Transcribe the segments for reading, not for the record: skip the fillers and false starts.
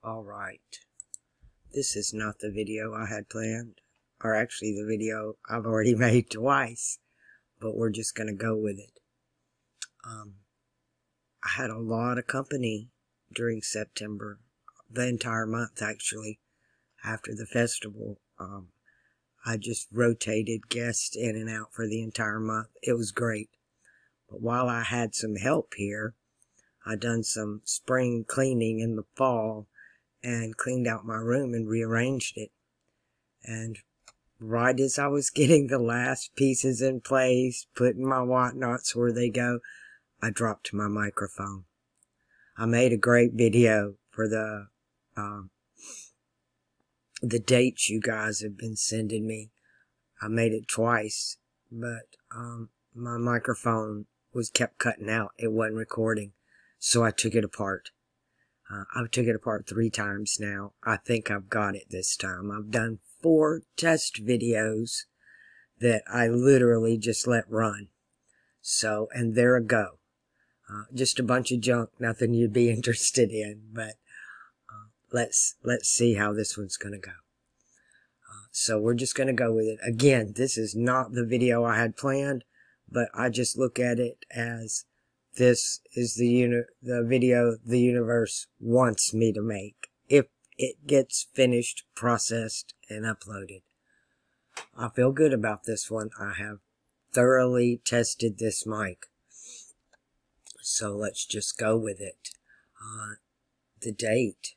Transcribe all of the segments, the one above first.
Alright, this is not the video I had planned, or actually the video I've already made twice, but we're just going to go with it. I had a lot of company during September, the entire month actually, after the festival. I just rotated guests in and out for the entire month. It was great. But while I had some help here, I done some spring cleaning in the fall and cleaned out my room and rearranged it. And right as I was getting the last pieces in place, putting my whatnots where they go, I dropped my microphone. I made a great video for the dates you guys have been sending me. I made it twice, but my microphone was kept cutting out. It wasn't recording, so I took it apart. I've took it apart 3 times now. I think I've got it this time. I've done 4 test videos that I literally just let run. So, and there I go. Just a bunch of junk, nothing you'd be interested in, but let's see how this one's going to go. So we're just going to go with it. Again, this is not the video I had planned, but I just look at it as this is the video the universe wants me to make, if it gets finished, processed, and uploaded. I feel good about this one. I have thoroughly tested this mic. So let's just go with it. The date,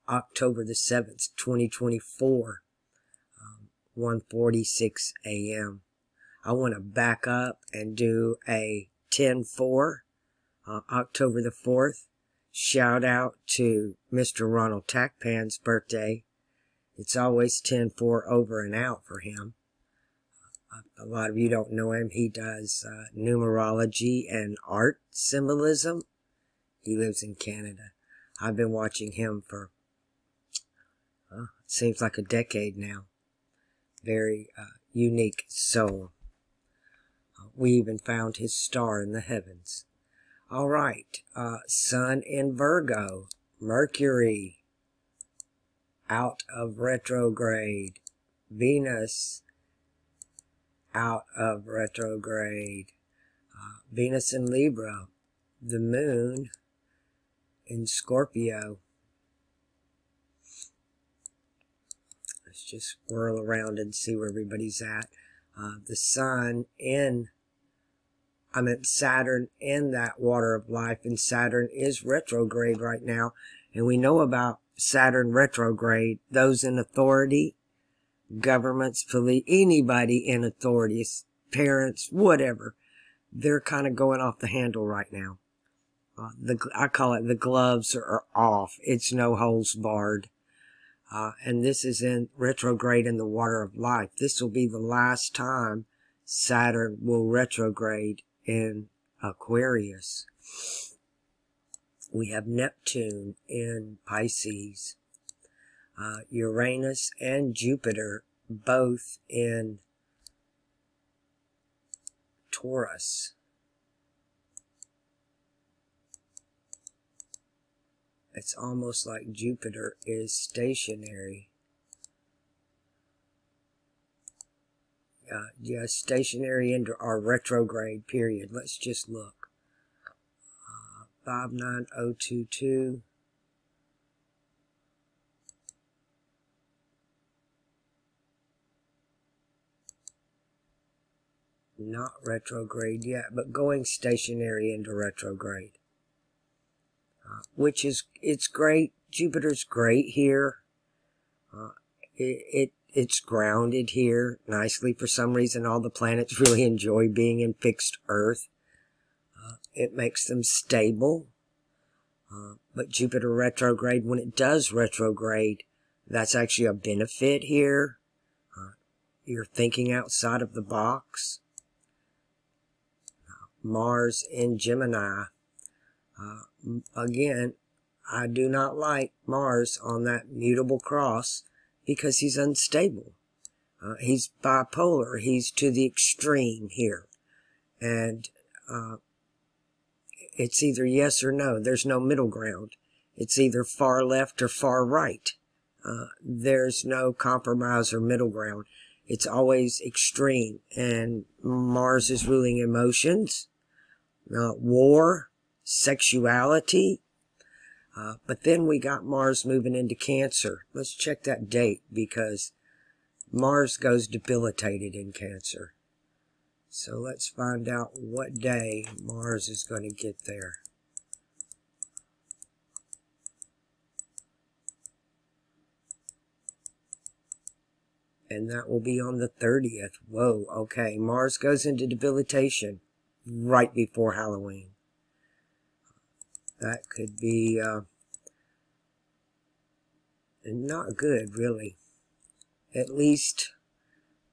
October the 7th, 2024, 1:46 a.m. I want to back up and do a 10-4, October the 4th. Shout out to Mr. Ronald Tackpan's birthday. It's always 10-4 over and out for him. A lot of you don't know him. He does numerology and art symbolism. He lives in Canada. I've been watching him for, it seems like a decade now. Very unique soul. We even found his star in the heavens. All right, Sun in Virgo, Mercury out of retrograde, Venus out of retrograde, Venus in Libra, the Moon in Scorpio. Let's just whirl around and see where everybody's at. The Sun in, Saturn in that water of life, and Saturn is retrograde right now. And we know about Saturn retrograde, those in authority, governments, police, anybody in authority, parents, whatever, they're kind of going off the handle right now. I call it the gloves are off. It's no holds barred. And this is in retrograde in the water of life. This will be the last time Saturn will retrograde in Aquarius. We have Neptune in Pisces. Uranus and Jupiter both in Taurus. It's almost like Jupiter is stationary. Yeah, stationary into our retrograde period. Let's just look. 59022. Not retrograde yet, but going stationary into retrograde. Which is, it's great. Jupiter's great here. It's grounded here nicely. For some reason, all the planets really enjoy being in fixed Earth. It makes them stable. But Jupiter retrograde, when it does retrograde, that's actually a benefit here. You're thinking outside of the box. Mars in Gemini. Again, I do not like Mars on that mutable cross because he's unstable. He's bipolar. He's to the extreme here. And it's either yes or no. There's no middle ground. It's either far left or far right. There's no compromise or middle ground. It's always extreme. And Mars is ruling emotions, war, sexuality. But then we got Mars moving into Cancer. Let's check that date, because Mars goes debilitated in Cancer. So let's find out what day Mars is going to get there. And that will be on the 30th. Whoa, okay. Mars goes into debilitation right before Halloween. That could be not good, really. At least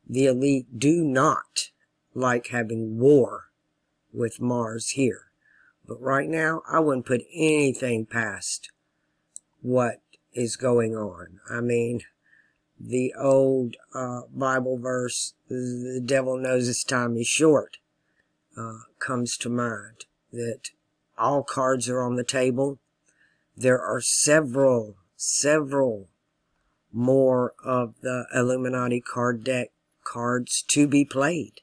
the elite do not like having war with Mars here. But right now, I wouldn't put anything past what is going on. I mean, the old Bible verse, the devil knows his time is short, comes to mind. That all cards are on the table. There are several more of the Illuminati card deck cards to be played.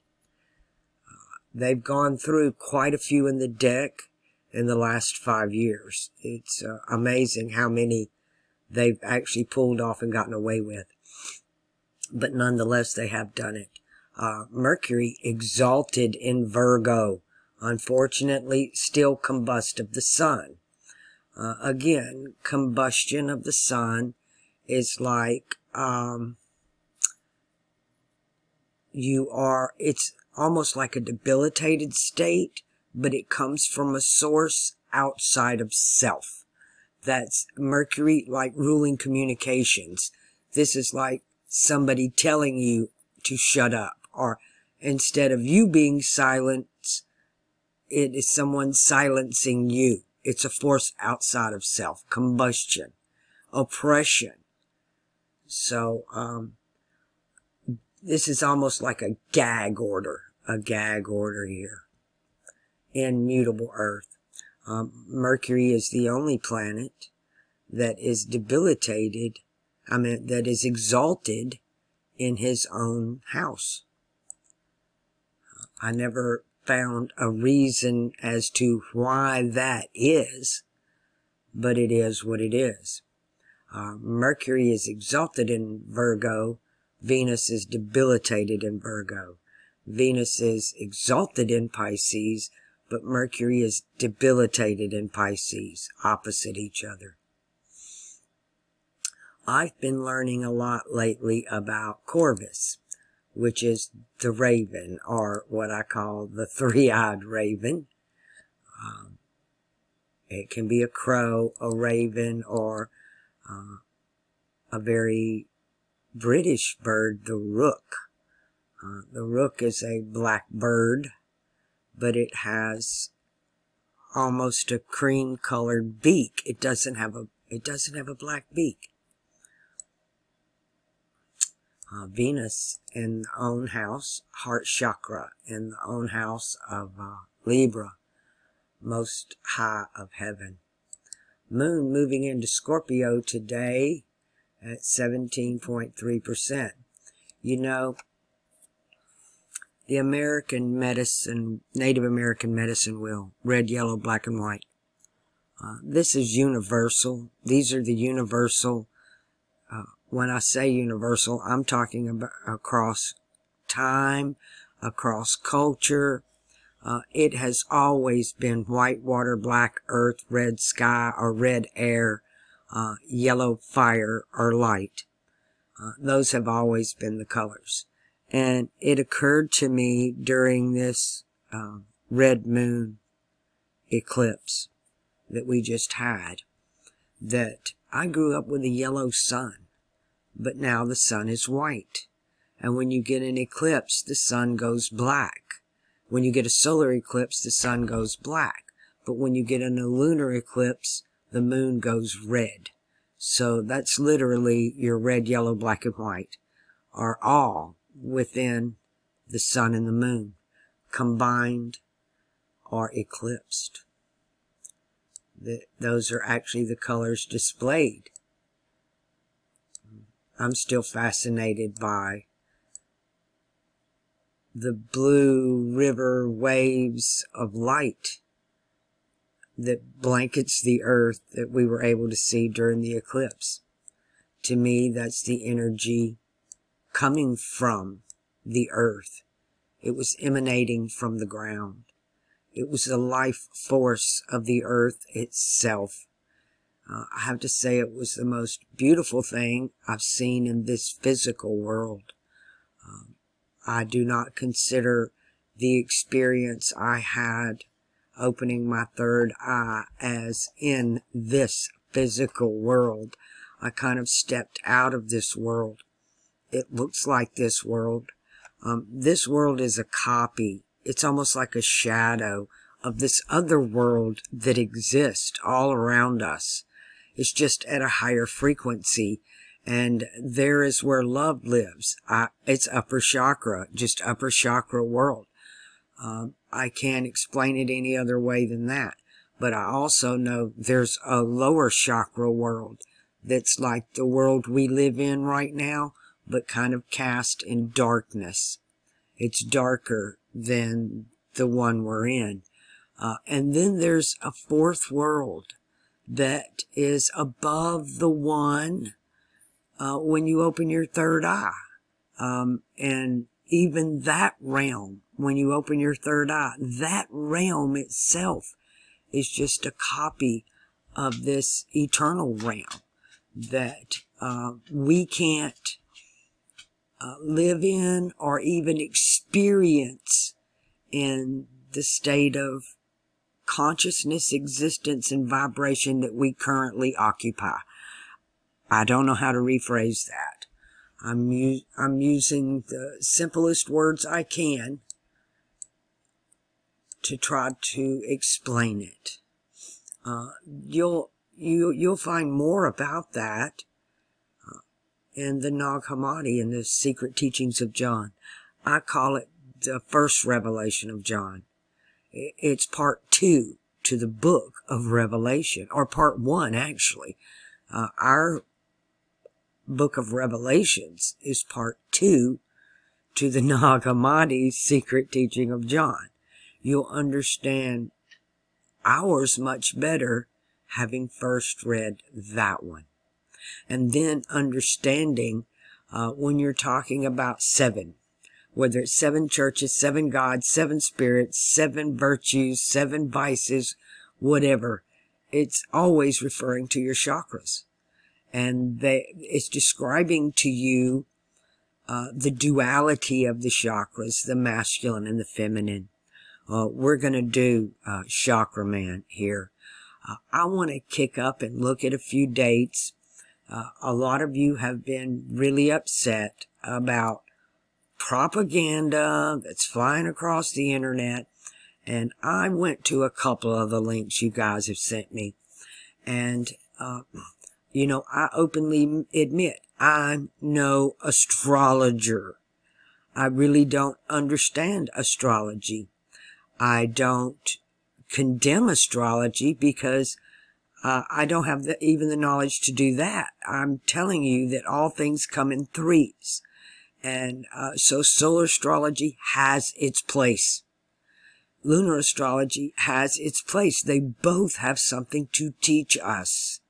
They've gone through quite a few in the deck in the last 5 years. It's amazing how many they've actually pulled off and gotten away with. But nonetheless, they have done it. Mercury exalted in Virgo. Unfortunately, still combust of the sun. Again, combustion of the sun is like, it's almost like a debilitated state, but it comes from a source outside of self. That's Mercury, like ruling communications. This is like somebody telling you to shut up, or instead of you being silent, it is someone silencing you. It's a force outside of self. Combustion. Oppression. So, this is almost like a gag order. A gag order here. In mutable Earth. Mercury is the only planet that is debilitated, that is exalted in his own house. I never found a reason as to why that is, but it is what it is. Mercury is exalted in Virgo. Venus is debilitated in Virgo. Venus is exalted in Pisces, but Mercury is debilitated in Pisces, opposite each other. I've been learning a lot lately about Corvus, which is the raven, or what I call the three-eyed raven. It can be a crow, a raven, or a very British bird, the rook. The rook is a black bird, but it has almost a cream-colored beak. It doesn't have a black beak. Venus in the own house, heart chakra, in the own house of Libra, most high of heaven. Moon moving into Scorpio today at 17.3%. You know, the American medicine, Native American medicine wheel, red, yellow, black, and white. This is universal. These are the universal. When I say universal, I'm talking about across time, across culture. It has always been white water, black earth, red sky, or red air, yellow fire, or light. Those have always been the colors. And it occurred to me during this red moon eclipse that we just had that I grew up with a yellow sun. But now the sun is white. And when you get an eclipse, the sun goes black. When you get a solar eclipse, the sun goes black. But when you get a lunar eclipse, the moon goes red. So that's literally your red, yellow, black, and white are all within the sun and the moon, combined or eclipsed. Those are actually the colors displayed. I'm still fascinated by the blue river waves of light that blankets the earth that we were able to see during the eclipse. To me, that's the energy coming from the earth. It was emanating from the ground. It was the life force of the earth itself. I have to say it was the most beautiful thing I've seen in this physical world. I do not consider the experience I had opening my third eye as in this physical world. I kind of stepped out of this world. It looks like this world. This world is a copy. It's almost like a shadow of this other world that exists all around us. It's just at a higher frequency. And there is where love lives. It's upper chakra, just upper chakra world. I can't explain it any other way than that. But I also know there's a lower chakra world that's like the world we live in right now, but kind of cast in darkness. It's darker than the one we're in. And then there's a fourth world that is above the one when you open your third eye. And even that realm, when you open your third eye, that realm itself is just a copy of this eternal realm that we can't live in or even experience in the state of consciousness, existence, and vibration that we currently occupy. I don't know how to rephrase that. I'm using the simplest words I can to try to explain it. You'll find more about that in the Nag Hammadi and the Secret Teachings of John. I call it the first revelation of John. It's part 2 to the book of Revelation, or part 1 actually. Our book of Revelations is part 2 to the Nag Hammadi's Secret Teaching of John. You'll understand ours much better having first read that one. And then understanding when you're talking about 7, whether it's 7 churches, 7 gods, 7 spirits, 7 virtues, 7 vices, whatever, it's always referring to your chakras. And it's describing to you the duality of the chakras, the masculine and the feminine. We're going to do Chakra Man here. I want to kick up and look at a few dates. A lot of you have been really upset about propaganda that's flying across the internet. And I went to a couple of the links you guys have sent me. And, you know, I openly admit I'm no astrologer. I really don't understand astrology. I don't condemn astrology because I don't have even the knowledge to do that. I'm telling you that all things come in threes. And so solar astrology has its place. Lunar astrology has its place. They both have something to teach us.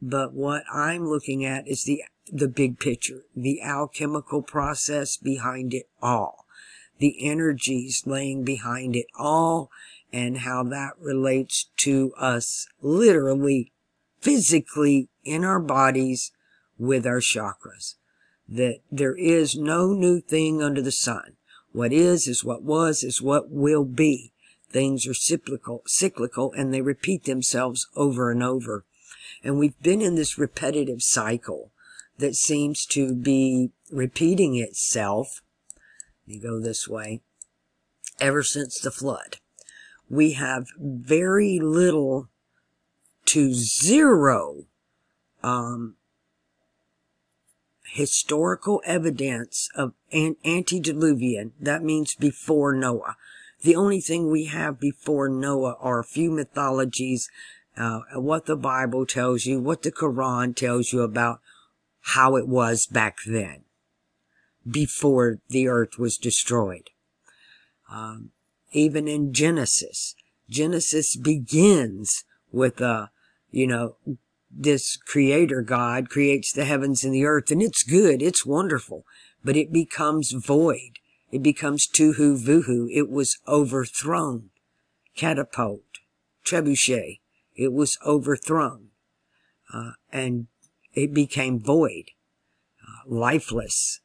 But what I'm looking at is the big picture, the alchemical process behind it all, the energies laying behind it all, and how that relates to us literally, physically in our bodies with our chakras. That there is no new thing under the sun. What is what was, is what will be. Things are cyclical, and they repeat themselves over and over. And we've been in this repetitive cycle that seems to be repeating itself. Let me go this way. Ever since the flood. We have very little to zero historical evidence of antediluvian. That means before Noah. The only thing we have before Noah are a few mythologies, what the Bible tells you, what the Quran tells you about how it was back then, before the earth was destroyed. Even in Genesis begins with this creator God creates the heavens and the earth, and it's good, it's wonderful, but it becomes void. It becomes tuhu vuhu. It was overthrown. Catapult, trebuchet. It was overthrown. And it became void, lifeless,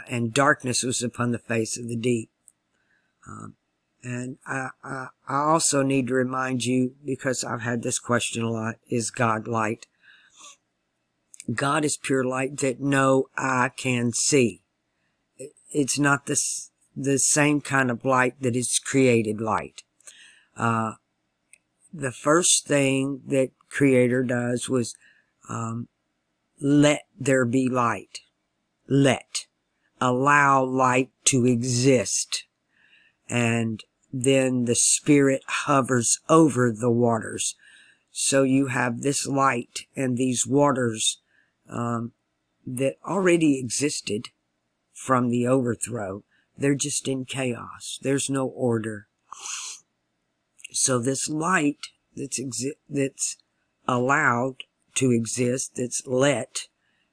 and darkness was upon the face of the deep. And I also need to remind you, because I've had this question a lot, is God light? God is pure light that no eye can see. It's not the same kind of light that is created light. The first thing that Creator does was let there be light. Allow light to exist. And then the Spirit hovers over the waters. So you have this light and these waters that already existed from the overthrow. They're just in chaos. There's no order. So this light that's allowed to exist, that's let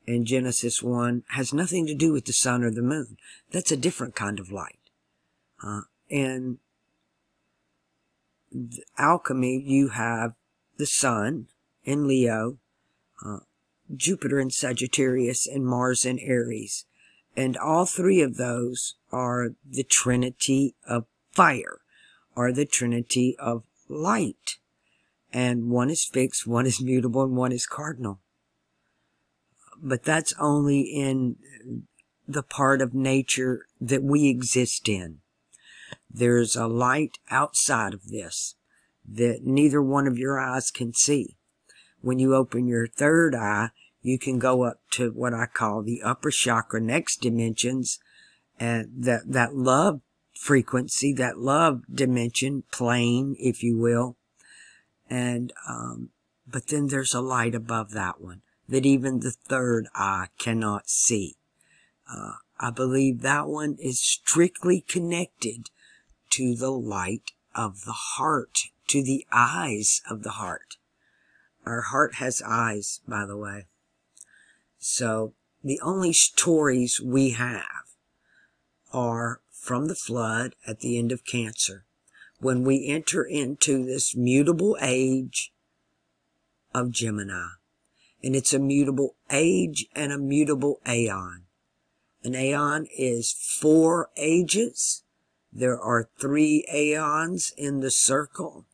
in Genesis 1, has nothing to do with the sun or the moon. That's a different kind of light. In alchemy, you have the sun in Leo, Jupiter in Sagittarius, and Mars in Aries. And all three of those are the trinity of fire, are the trinity of light. And one is fixed, one is mutable, and one is cardinal. But that's only in the part of nature that we exist in. There's a light outside of this that neither one of your eyes can see. When you open your third eye, you can go up to what I call the upper chakra, next dimensions, and that love frequency, that love dimension, plane, if you will. And, but then there's a light above that one that even the third eye cannot see. I believe that one is strictly connected to the light of the heart, to the eyes of the heart. Our heart has eyes, by the way. So the only stories we have are from the flood at the end of Cancer, when we enter into this mutable age of Gemini. And it's a mutable age and a mutable aeon. An aeon is 4 ages. There are 3 aeons in the circle,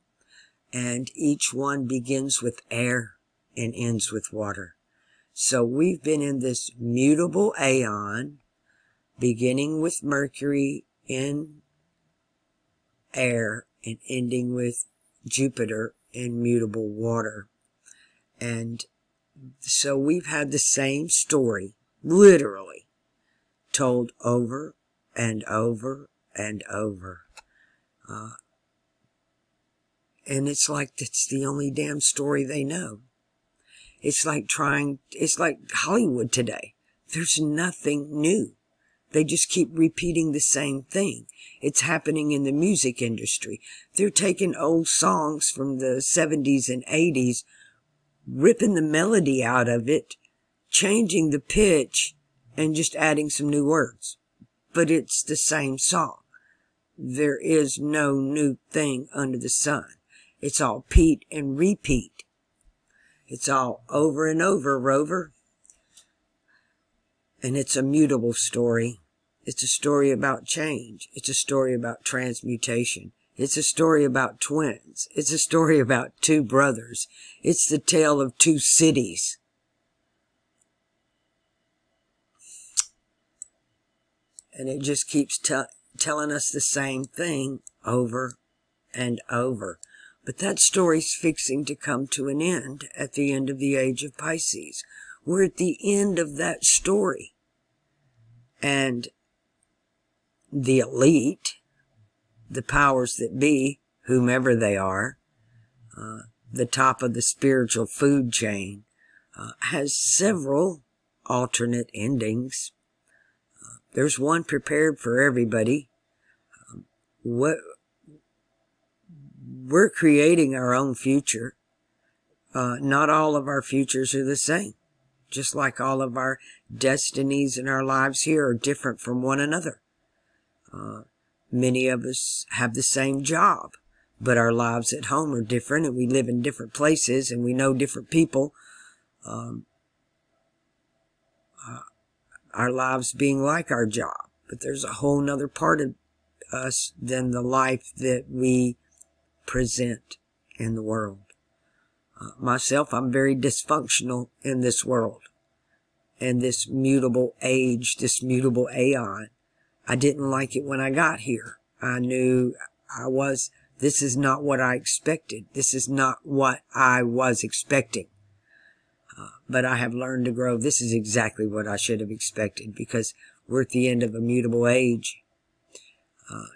and each one begins with air and ends with water. So we've been in this mutable aeon, beginning with Mercury in air and ending with Jupiter in mutable water. And so we've had the same story, literally, told over and over and over. And it's like that's the only damn story they know. It's like Hollywood today. There's nothing new. They just keep repeating the same thing. It's happening in the music industry. They're taking old songs from the 70s and 80s, ripping the melody out of it, changing the pitch, and just adding some new words. But it's the same song. There is no new thing under the sun. It's all repeat and repeat. It's all over and over, Rover. And it's a mutable story. It's a story about change. It's a story about transmutation. It's a story about twins. It's a story about 2 brothers. It's the tale of 2 cities. And it just keeps telling us the same thing over and over. But that story's fixing to come to an end at the end of the age of Pisces. We're at the end of that story. And the elite, the powers that be, whomever they are, the top of the spiritual food chain, has several alternate endings. There's one prepared for everybody. We're creating our own future. Not all of our futures are the same. Just like all of our destinies in our lives here are different from one another. Many of us have the same job, but our lives at home are different, and we live in different places, and we know different people. Our lives being like our job, but there's a whole nother part of us than the life that we present in the world. Myself, I'm very dysfunctional in this world, in this mutable age, this mutable aeon. I didn't like it when I got here. I knew this is not what I expected. This is not what I was expecting. But I have learned to grow. This is exactly what I should have expected, because we're at the end of a mutable age.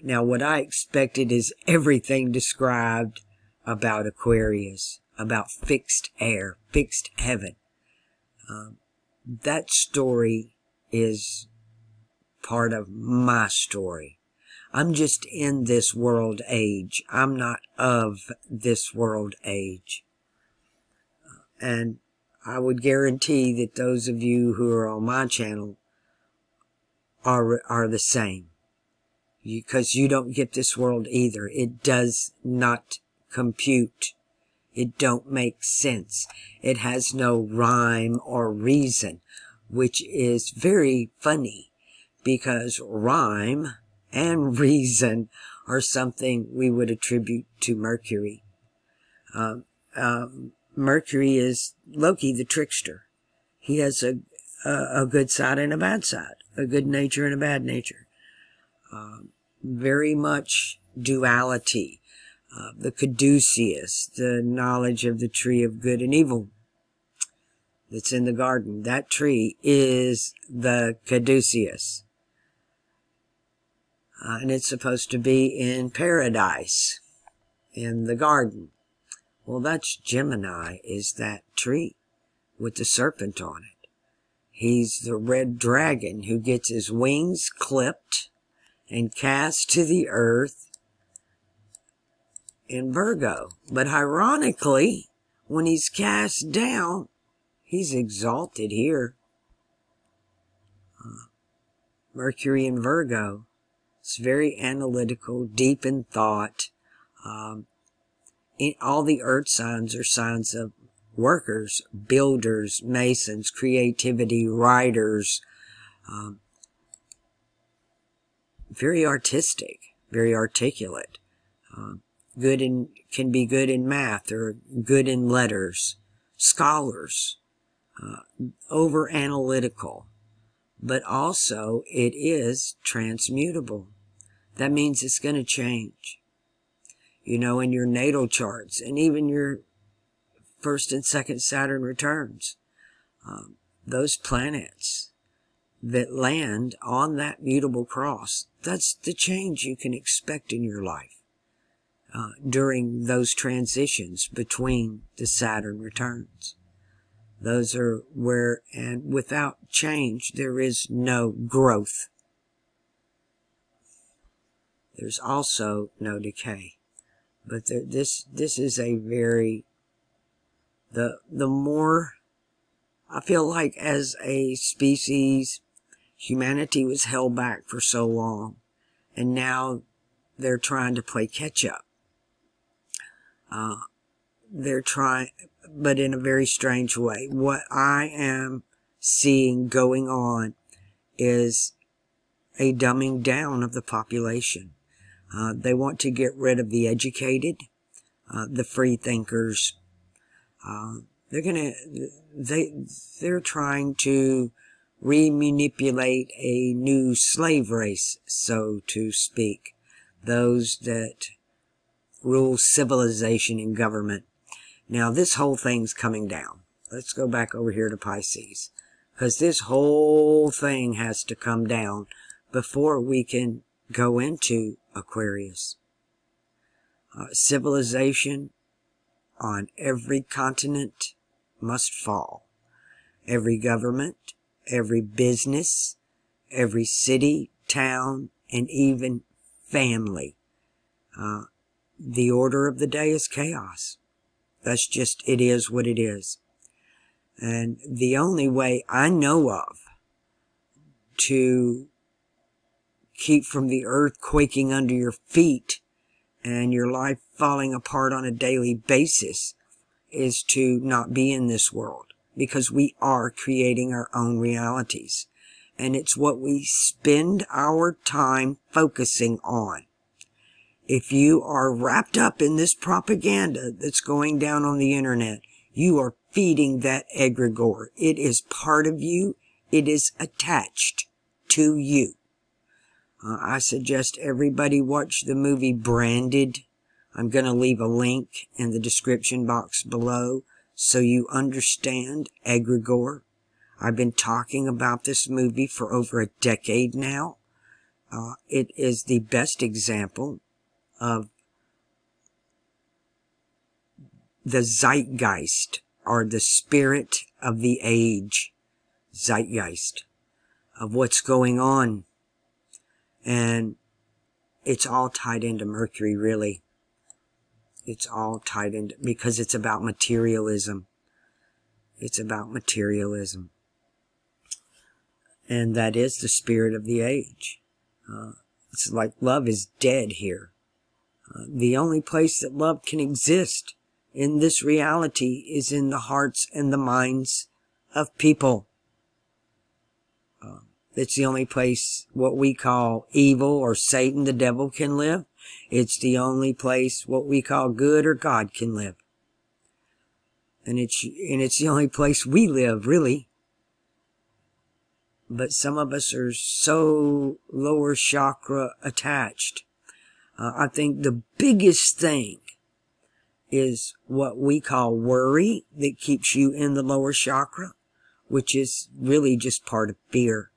Now, what I expected is everything described about Aquarius, about fixed air, fixed heaven. That story is part of my story. I'm just in this world age. I'm not of this world age. And I would guarantee that those of you who are on my channel are the same. Because you don't get this world either. It does not compute. It don't make sense. It has no rhyme or reason, which is very funny, because rhyme and reason are something we would attribute to Mercury. Mercury is Loki, the trickster. He has a good side and a bad side, a good nature and a bad nature. Very much duality. The caduceus, the knowledge of the tree of good and evil that's in the garden. That tree is the caduceus. And it's supposed to be in paradise, in the garden. Well, that's Gemini, is that tree with the serpent on it. He's the red dragon who gets his wings clipped and cast to the earth in Virgo. But ironically, when he's cast down, he's exalted here. Mercury in Virgo. It's very analytical, deep in thought. All the earth signs are signs of workers, builders, masons, creativity, writers. Very artistic, very articulate. Can be good in math or good in letters. Scholars. Over analytical. But also it is transmutable. That means it's going to change. You know, in your natal charts, and even your first and second Saturn returns, those planets that land on that mutable cross, that's the change you can expect in your life during those transitions between the Saturn returns. Those are where, and without change, there is no growth. There's also no decay. But this is a very, the more, I feel like as a species, humanity was held back for so long, and now they're trying to play catch up. They're trying, but in a very strange way. What I am seeing going on is a dumbing down of the population. They want to get rid of the educated, the free thinkers. They're trying to remanipulate a new slave race, so to speak. Those that rule civilization and government. Now, this whole thing's coming down. Let's go back over here to Pisces, because this whole thing has to come down before we can go into Aquarius. Civilization on every continent must fall. Every government, every business, every city, town, and even family. The order of the day is chaos. That's just, it is what it is. And the only way I know of to keep from the earth quaking under your feet and your life falling apart on a daily basis is to not be in this world, because we are creating our own realities. And it's what we spend our time focusing on. If you are wrapped up in this propaganda that's going down on the internet, you are feeding that egregore. It is part of you. It is attached to you. I suggest everybody watch the movie Branded. I'm going to leave a link in the description box below so you understand egregore. I've been talking about this movie for over a decade now. It is the best example of the zeitgeist, or the spirit of the age, zeitgeist, of what's going on. And it's all tied into Mercury, really. It's all tied into, because it's about materialism. It's about materialism. And that is the spirit of the age. It's like love is dead here. The only place that love can exist in this reality is in the hearts and the minds of people. It's the only place what we call evil or Satan, the devil, can live. It's the only place what we call good or God can live. And it's the only place we live, really. But some of us are so lower chakra attached. I think the biggest thing is what we call worry that keeps you in the lower chakra, which is really just part of fear.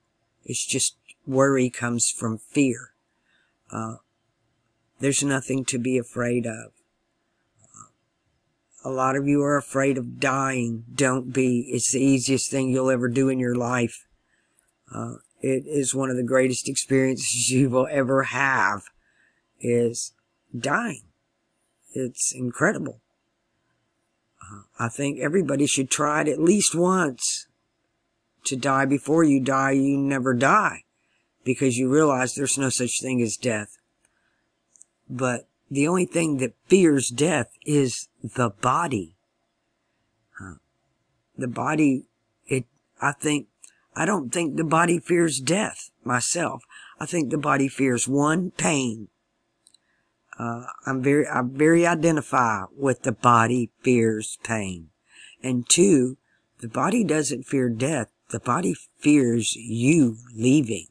It's just worry comes from fear. There's nothing to be afraid of. A lot of you are afraid of dying. Don't be. It's the easiest thing you'll ever do in your life. It is one of the greatest experiences you will ever have, is dying. It's incredible. I think everybody should try it at least once. To die before you die, you never die, because you realize there's no such thing as death. But the only thing that fears death is the body. The body, I don't think the body fears death myself. I think the body fears, one, pain. I very identify with the body fears pain. And two, the body doesn't fear death. The body fears you leaving.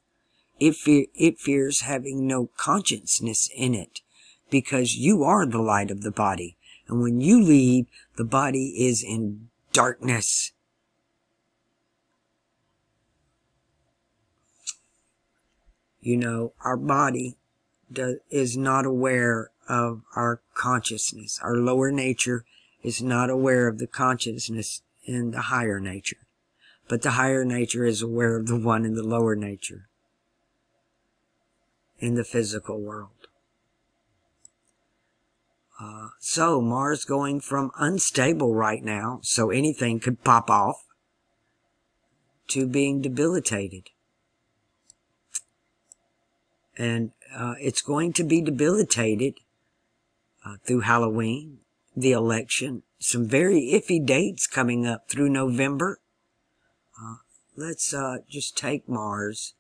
It fears having no consciousness in it, because you are the light of the body. And when you leave, the body is in darkness. You know, our body is not aware of our consciousness. Our lower nature is not aware of the consciousness in the higher nature. But the higher nature is aware of the one in the lower nature, in the physical world. So Mars going from unstable right now, so anything could pop off, to being debilitated. And it's going to be debilitated through Halloween, the election, some very iffy dates coming up through November. Let's just take Mars,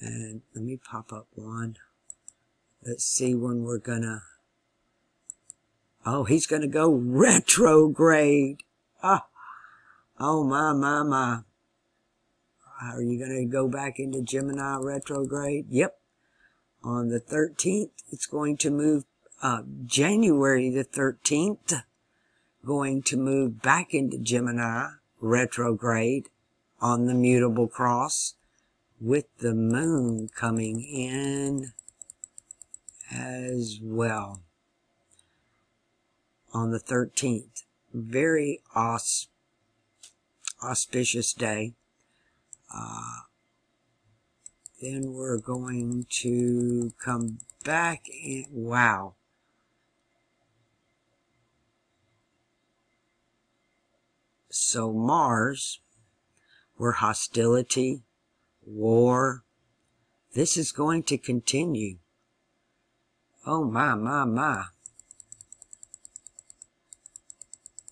and let me pop up one. Let's see when we're gonna... Oh, he's gonna go retrograde. Oh, my. Are you gonna go back into Gemini retrograde? Yep. On the 13th, it's going to move, January the 13th, going to move back into Gemini retrograde on the mutable cross, with the moon coming in as well. on the 13th. Very auspicious day. Then we're going to come back in. Wow. So Mars, where hostility, war, this is going to continue. Oh my, my, my.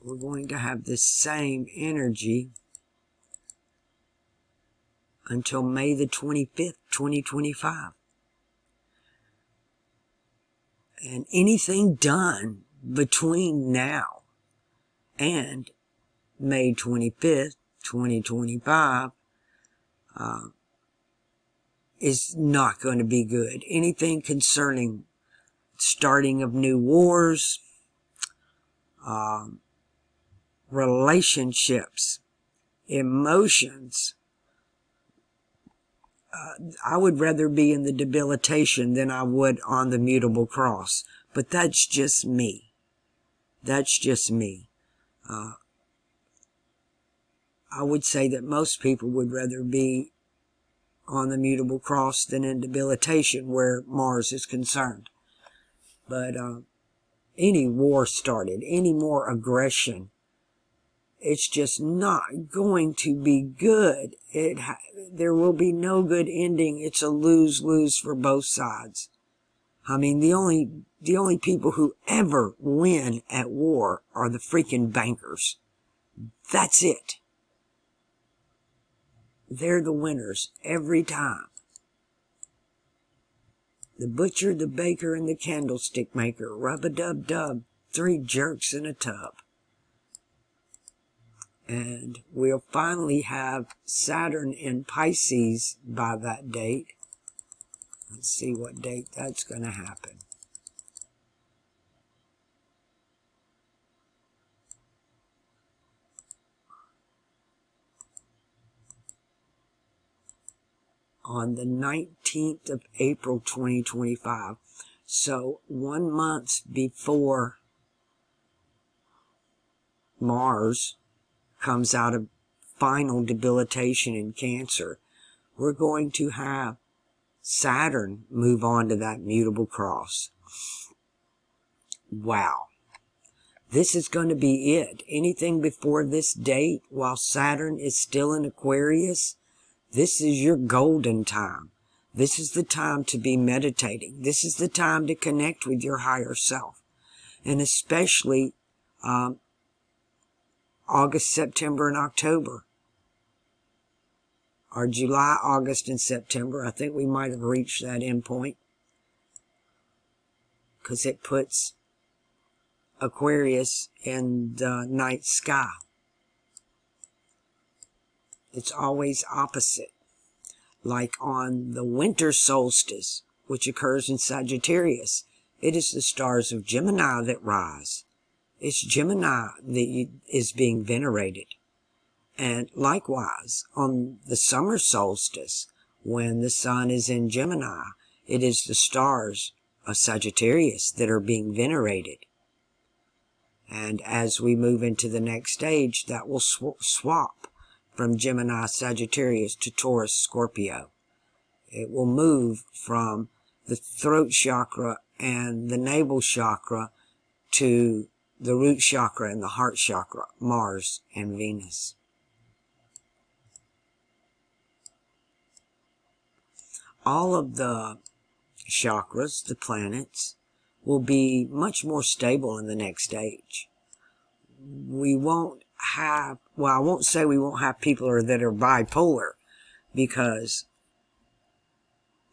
We're going to have this same energy until May the 25th, 2025. And anything done between now and May 25th, 2025, is not going to be good. Anything concerning starting of new wars, relationships, emotions. I would rather be in the debilitation than I would on the mutable cross. But that's just me. That's just me. I would say that most people would rather be on the mutable cross than in debilitation where Mars is concerned. But any war started, any more aggression, it's just not going to be good. There will be no good ending. It's a lose-lose for both sides. I mean, the only people who ever win at war are the freaking bankers. That's it. They're the winners every time. The butcher, the baker, and the candlestick maker. Rub-a-dub-dub. 3 jerks in a tub. And we'll finally have Saturn in Pisces by that date. Let's see what date that's going to happen. On the 19th of April, 2025. So 1 month before Mars comes out of final debilitation in Cancer, we're going to have Saturn move on to that mutable cross. Wow. This is going to be it. Anything before this date, while Saturn is still in Aquarius, this is your golden time. This is the time to be meditating. This is the time to connect with your higher self. And especially August, September, and October. Or July, August, and September. I think we might have reached that end point. Because it puts Aquarius in the night sky. It's always opposite. Like on the winter solstice, which occurs in Sagittarius, it is the stars of Gemini that rise. It's Gemini that is being venerated. And likewise, on the summer solstice, when the sun is in Gemini, it is the stars of Sagittarius that are being venerated. And as we move into the next stage, that will swap from Gemini, Sagittarius to Taurus, Scorpio. It will move from the throat chakra and the navel chakra to the root chakra and the heart chakra, Mars and Venus. All of the chakras, the planets, will be much more stable in the next stage. We won't have, well, I won't say we won't have people that are bipolar, because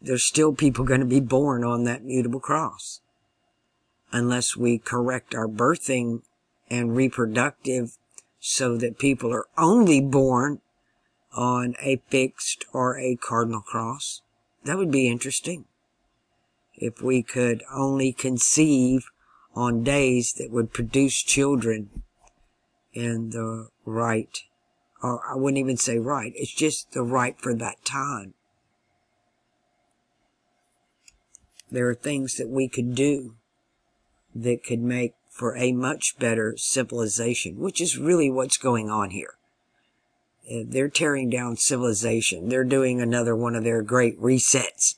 there's still people going to be born on that mutable cross. Unless we correct our birthing and reproductive so that people are only born on a fixed or a cardinal cross. That would be interesting. If we could only conceive on days that would produce children in the right, or I wouldn't even say right, it's just the right for that time. There are things that we could do that could make for a much better civilization, which is really what's going on here. They're tearing down civilization. They're doing another one of their great resets.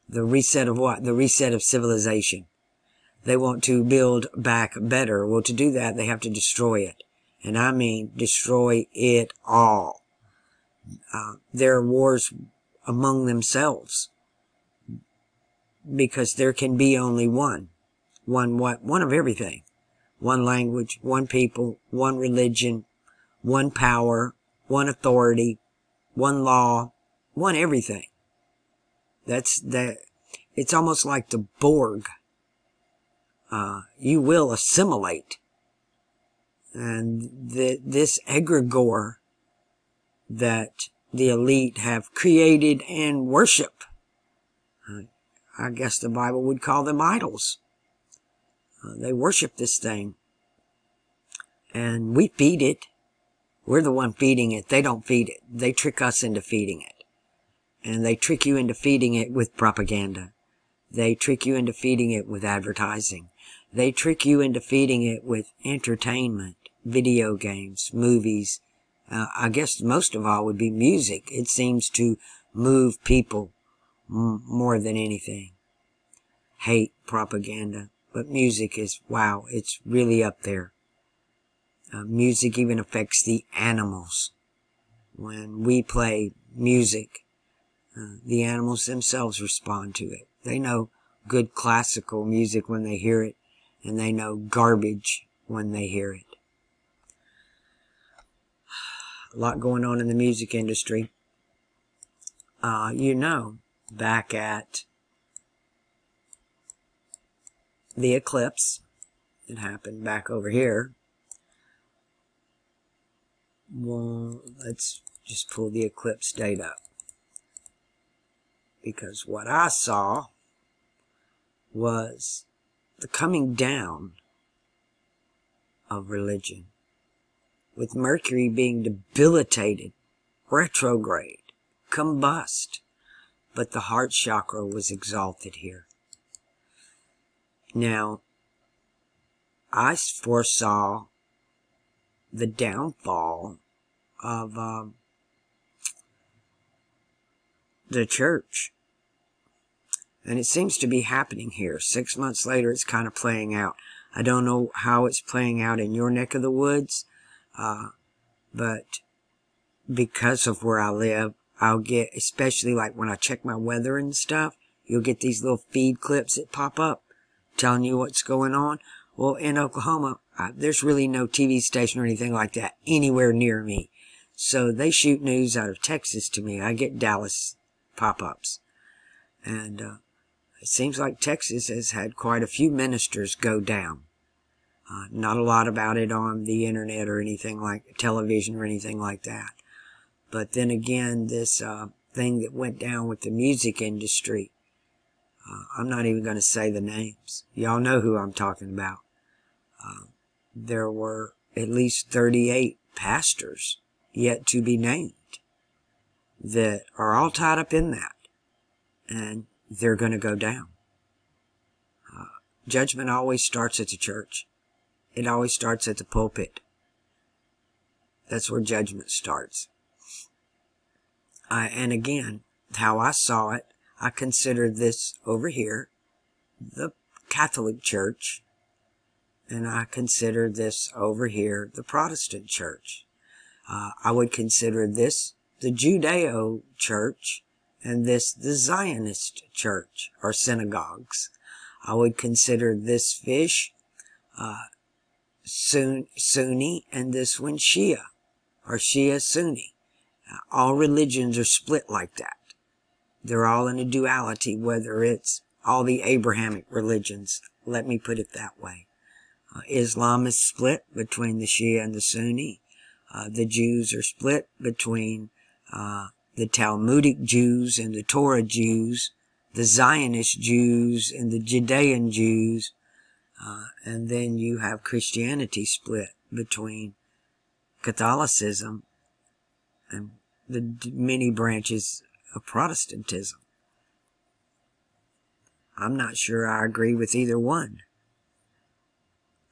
The reset of what? The reset of civilization. They want to build back better. Well, to do that, they have to destroy it. And I mean destroy it all. There are wars among themselves. Because there can be only one. One what? One of everything. One language, one people, one religion, one power, one authority, one law, one everything. It's almost like the Borg. You will assimilate. And this egregore that the elite have created and worship. I guess the Bible would call them idols. They worship this thing. And we feed it. We're the one feeding it. They don't feed it. They trick us into feeding it. And they trick you into feeding it with propaganda. They trick you into feeding it with advertising. They trick you into feeding it with entertainment, video games, movies. I guess most of all would be music. It seems to move people more than anything. Hate, propaganda. But music is, wow, it's really up there. Music even affects the animals. When we play music, the animals themselves respond to it. They know good classical music when they hear it, and they know garbage when they hear it. A lot going on in the music industry. Back at the eclipse, it happened back over here. Well, let's just pull the eclipse date up. Because what I saw was the coming down of religion. With Mercury being debilitated, retrograde, combust. But the heart chakra was exalted here. Now, I foresaw the downfall of the church. And it seems to be happening here. 6 months later, it's kind of playing out. I don't know how it's playing out in your neck of the woods, but because of where I live, I'll get, especially like when I check my weather and stuff, you'll get these little feed clips that pop up telling you what's going on. Well, in Oklahoma, there's really no TV station or anything like that anywhere near me. So they shoot news out of Texas to me. I get Dallas pop-ups. And it seems like Texas has had quite a few ministers go down. Not a lot about it on the internet or anything like television or anything like that. But then again, this thing that went down with the music industry, I'm not even going to say the names. Y'all know who I'm talking about. There were at least 38 pastors yet to be named that are all tied up in that. And they're going to go down. Judgment always starts at the church. It always starts at the pulpit. That's where judgment starts. And again, how I saw it, I considered this over here the Catholic Church, and I considered this over here the Protestant Church. I would consider this the Judeo Church, and this the Zionist Church, or synagogues. I would consider this fish Sunni, and this one Shia, or Shia Sunni. All religions are split like that. They're all in a duality, whether it's all the Abrahamic religions. Let me put it that way. Islam is split between the Shia and the Sunni. The Jews are split between the Talmudic Jews and the Torah Jews, the Zionist Jews and the Judean Jews, and then you have Christianity split between Catholicism and the many branches of Protestantism. I'm not sure I agree with either one.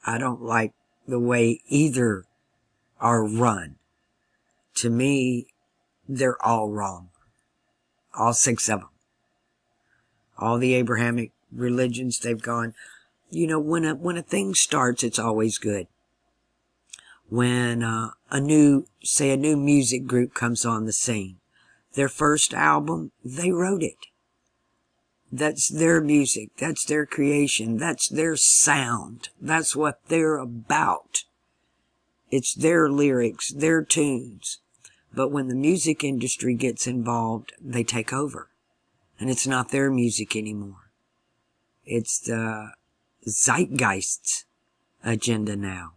I don't like the way either are run. To me, they're all wrong. All 6 of them. All the Abrahamic religions, they've gone, you know, when a thing starts, it's always good. When a new music group comes on the scene, their first album, they wrote it. That's their music. That's their creation. That's their sound. That's what they're about. It's their lyrics, their tunes. But when the music industry gets involved, they take over. And it's not their music anymore. It's the zeitgeist's agenda now.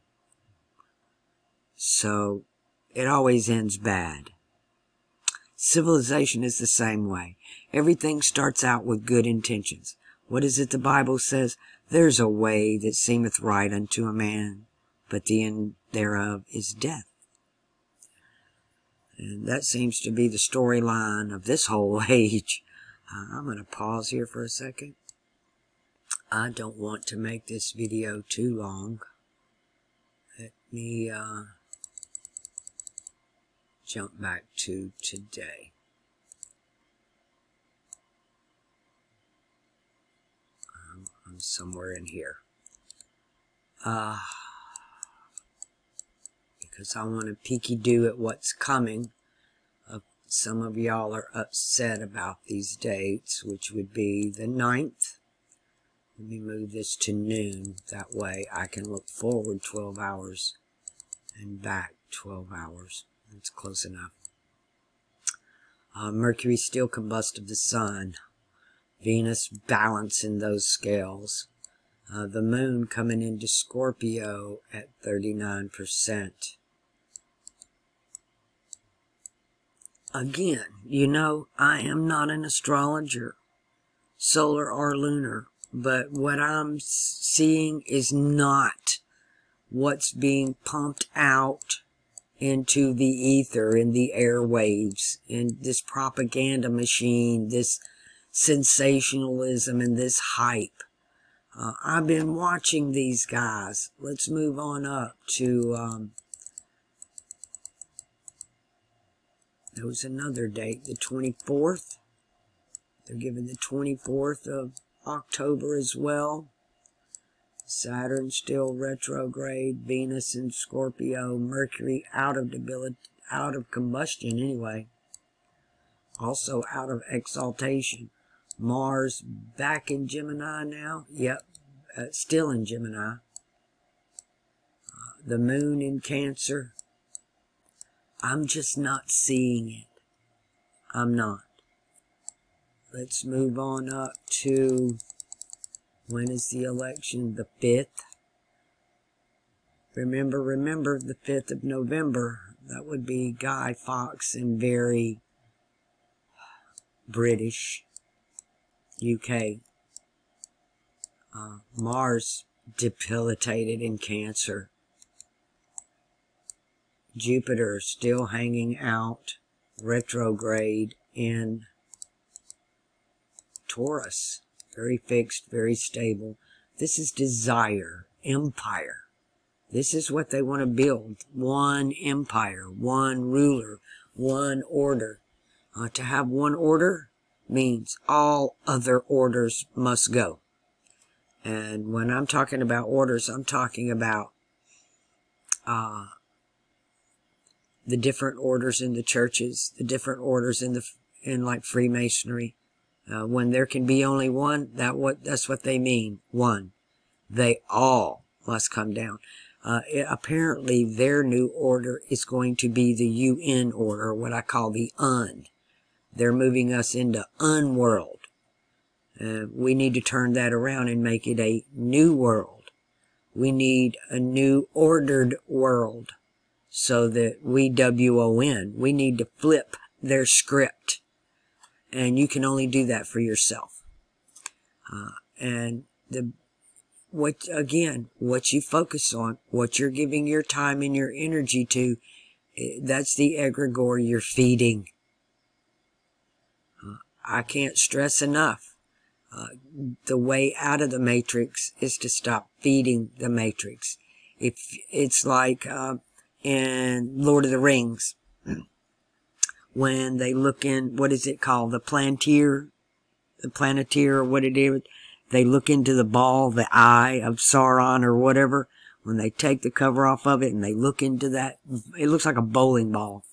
So it always ends bad. Civilization is the same way. Everything starts out with good intentions. What is it the Bible says? There's a way that seemeth right unto a man, but the end thereof is death. And that seems to be the storyline of this whole age. I'm going to pause here for a second. I don't want to make this video too long. Let me jump back to today. I'm somewhere in here. Because I want to peeky-do at what's coming. Some of y'all are upset about these dates, which would be the 9th. Let me move this to noon. That way I can look forward 12 hours and back 12 hours. That's close enough. Mercury still combust of the sun. Venus balancing those scales. The moon coming into Scorpio at 39%. Again, you know, I am not an astrologer, solar or lunar, but what I'm seeing is not what's being pumped out into the ether, in the airwaves, in this propaganda machine, this sensationalism and this hype. I've been watching these guys. Let's move on up to... there was another date, the 24th. They're giving the 24th of October as well. Saturn still retrograde, Venus in Scorpio, Mercury out of combustion anyway. Also out of exaltation. Mars back in Gemini now. Yep, still in Gemini. The moon in Cancer. I'm just not seeing it. I'm not. Let's move on up to, when is the election? The 5th. Remember, the 5th of November. That would be Guy Fawkes and very British, UK. Mars debilitated in Cancer. Jupiter still hanging out, retrograde in Taurus. Very fixed, very stable. This is desire, empire. This is what they want to build. One empire, one ruler, one order. To have one order means all other orders must go. And when I'm talking about orders, I'm talking about the different orders in the churches, the different orders in like Freemasonry. When there can be only one, that's what they mean. One. They all must come down. Apparently their new order is going to be the UN order, what I call the UN. They're moving us into unworld. We need to turn that around and make it a new world. We need a new ordered world. So that we WON. We need to flip their script. And you can only do that for yourself. And what you focus on, what you're giving your time and your energy to, that's the egregore you're feeding. I can't stress enough. The way out of the matrix is to stop feeding the matrix. If it's like in Lord of the Rings, when they look in, what is it called, the Planeteer, or what it is, they look into the ball, the eye of Sauron or whatever. When they take the cover off of it and they look into that, it looks like a bowling ball.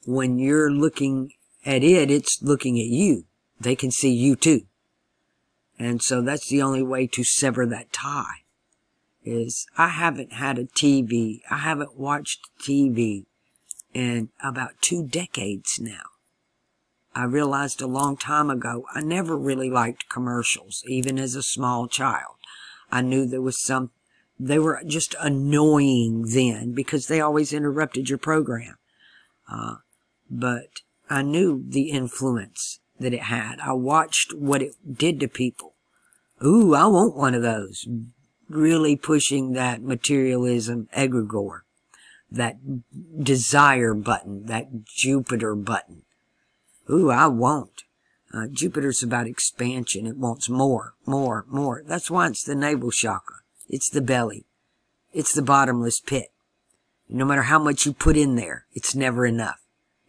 When you're looking at it, it's looking at you. They can see you too. And so that's the only way to sever that tie. Is I haven't had a TV, I haven't watched TV in about 2 decades now. I realized a long time ago, I never really liked commercials, even as a small child. I knew there was they were just annoying then because they always interrupted your program. But I knew the influence that it had. I watched what it did to people. Ooh, I want one of those. Really pushing that materialism egregore. That desire button. That Jupiter button. Ooh, I won't. Jupiter's about expansion. It wants more, more, more. That's why it's the navel chakra. It's the belly. It's the bottomless pit. No matter how much you put in there, it's never enough.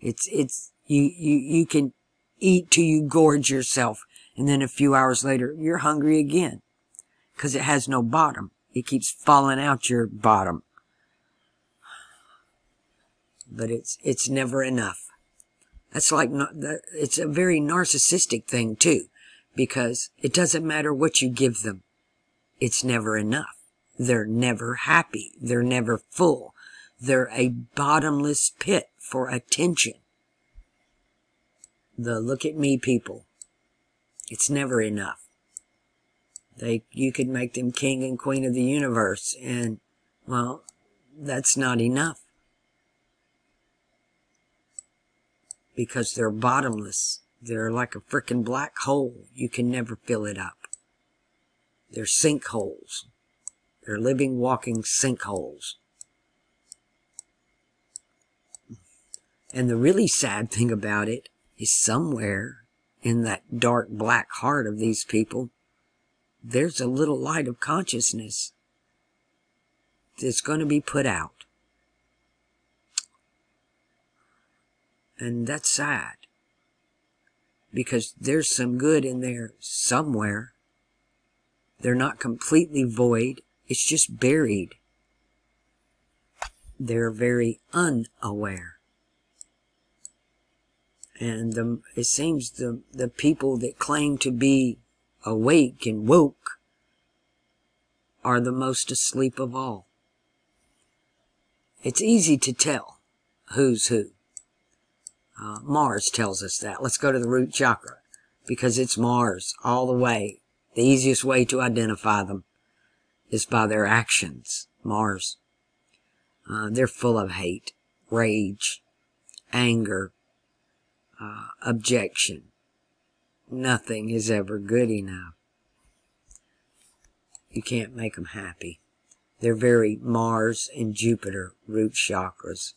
You can eat till you gorge yourself, and then a few hours later, you're hungry again. Because it has no bottom. It keeps falling out your bottom. But it's never enough. That's like, it's a very narcissistic thing too, because it doesn't matter what you give them. It's never enough. They're never happy. They're never full. They're a bottomless pit for attention. The look at me people. It's never enough. You could make them king and queen of the universe, and, well, that's not enough. Because they're bottomless. They're like a frickin' black hole. You can never fill it up. They're sinkholes. They're living, walking sinkholes. And the really sad thing about it is somewhere in that dark black heart of these people, there's a little light of consciousness that's going to be put out. And that's sad. Because there's some good in there somewhere. They're not completely void. It's just buried. They're very unaware. And it seems the people that claim to be awake and woke are the most asleep of all. It's easy to tell who's who. Mars tells us that. Let's go to the root chakra, because it's Mars all the way. The easiest way to identify them is by their actions. Mars. They're full of hate, rage, anger, objection. Nothing is ever good enough. You can't make them happy. They're very Mars and Jupiter root chakras.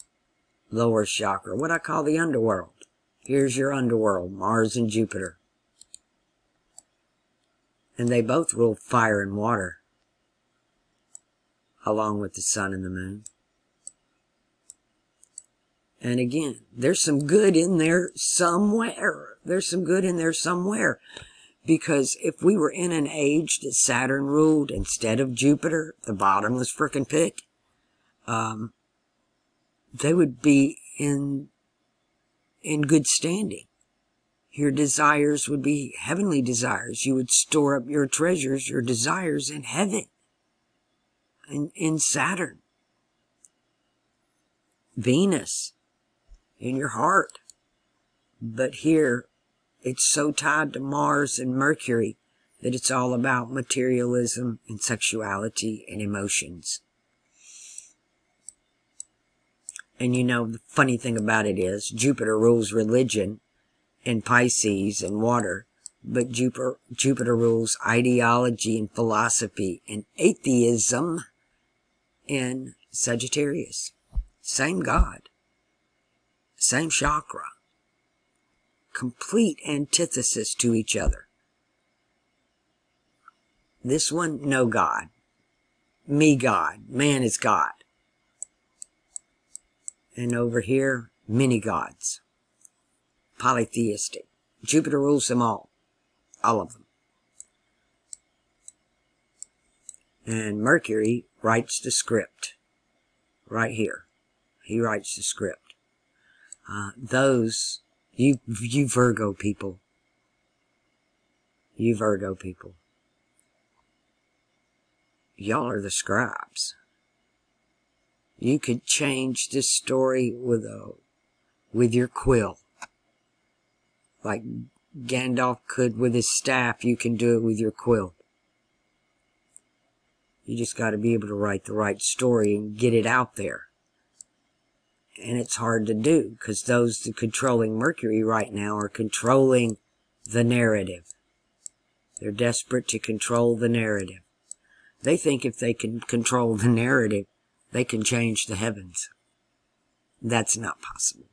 Lower chakra, what I call the underworld. Here's your underworld, Mars and Jupiter. And they both rule fire and water, along with the sun and the moon. And again, there's some good in there somewhere. There's some good in there somewhere. Because if we were in an age that Saturn ruled instead of Jupiter, the bottomless frickin' pit, they would be in good standing. Your desires would be heavenly desires. You would store up your treasures, your desires in heaven, in Saturn, Venus, in your heart. But here, it's so tied to Mars and Mercury that it's all about materialism and sexuality and emotions. And you know, the funny thing about it is, Jupiter rules religion in Pisces and water, but Jupiter rules ideology and philosophy and atheism in Sagittarius. Same God. Same chakra. Complete antithesis to each other. This one, no God. Me God. Man is God. And over here, many gods. Polytheistic. Jupiter rules them all. All of them. And Mercury writes the script. Right here. He writes the script. You Virgo people. You Virgo people. Y'all are the scribes. You could change this story with your quill. Like Gandalf could with his staff, you can do it with your quill. You just got to be able to write the right story and get it out there. And it's hard to do, because those that controlling Mercury right now are controlling the narrative. They're desperate to control the narrative. They think if they can control the narrative, they can change the heavens. That's not possible.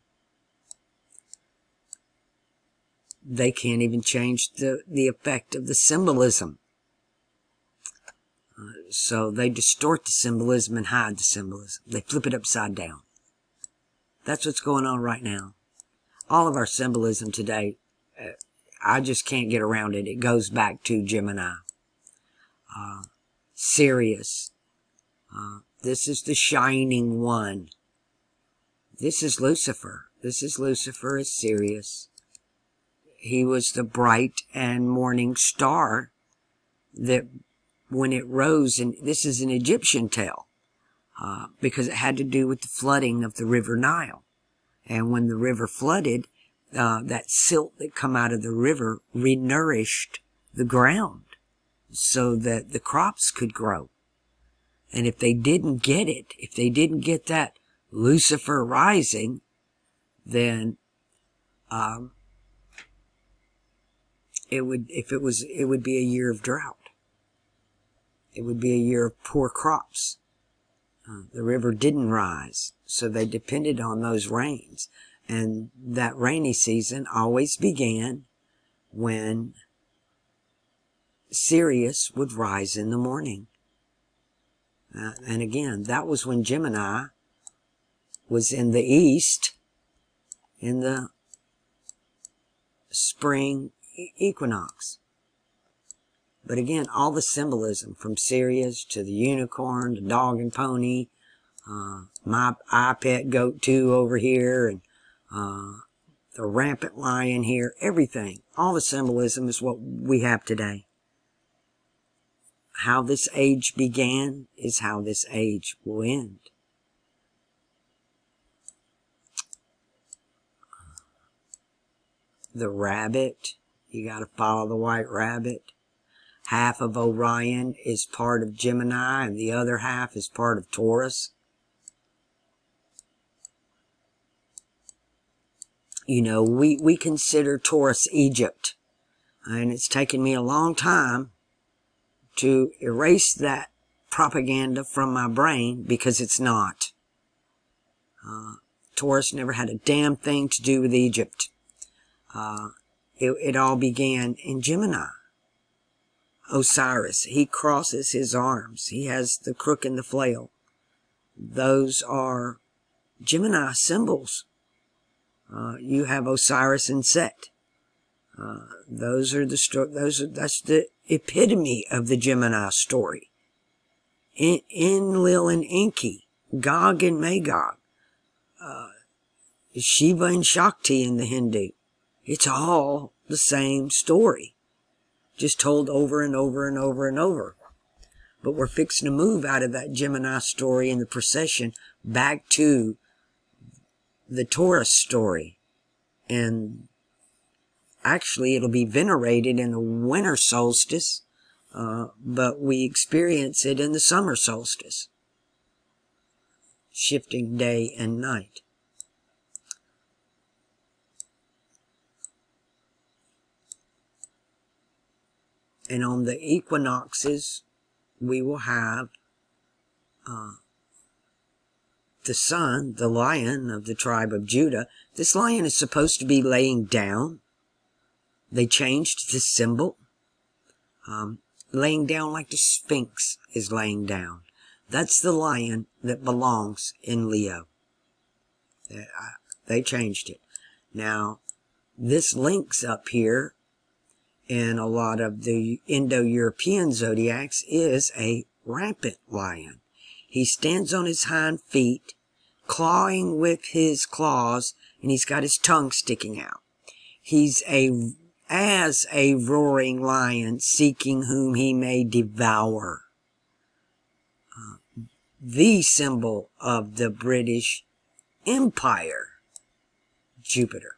They can't even change the effect of the symbolism. So they distort the symbolism and hide the symbolism. They flip it upside down. That's what's going on right now. All of our symbolism today, I just can't get around it. It goes back to Gemini. Sirius. This is the shining one. This is Lucifer. This is Lucifer as Sirius. He was the bright and morning star that when it rose, and this is an Egyptian tale, because it had to do with the flooding of the river Nile. And when the river flooded, that silt that come out of the river renourished the ground so that the crops could grow. And if they didn't get it, if they didn't get that Lucifer rising, then it would be a year of drought. It would be a year of poor crops. The river didn't rise, so they depended on those rains. And that rainy season always began when Sirius would rise in the morning. And again, that was when Gemini was in the east in the spring equinox. But again, all the symbolism from Sirius to the unicorn, the dog and pony, my pet goat too over here, and the rampant lion here, everything. All the symbolism is what we have today. How this age began is how this age will end. The rabbit, you got to follow the white rabbit. Half of Orion is part of Gemini, and the other half is part of Taurus. You know, we consider Taurus Egypt. And it's taken me a long time to erase that propaganda from my brain, because it's not. Taurus never had a damn thing to do with Egypt. It all began in Gemini. Osiris, he crosses his arms. He has the crook and the flail. Those are Gemini symbols. You have Osiris and Set. That's the epitome of the Gemini story. Enlil and Enki, Gog and Magog, Shiva and Shakti in the Hindu. It's all the same story, just told over and over and over and over. But we're fixing to move out of that Gemini story in the procession back to the Taurus story. And actually, it'll be venerated in the winter solstice, but we experience it in the summer solstice. Shifting day and night. And on the equinoxes, we will have the sun, the lion of the tribe of Judah. This lion is supposed to be laying down. They changed the symbol. laying down like the Sphinx is laying down. That's the lion that belongs in Leo. They changed it. Now, this links up here in a lot of the Indo-European zodiacs is a rampant lion. He stands on his hind feet, clawing with his claws, and he's got his tongue sticking out. He's as a roaring lion, seeking whom he may devour. The symbol of the British Empire, Jupiter.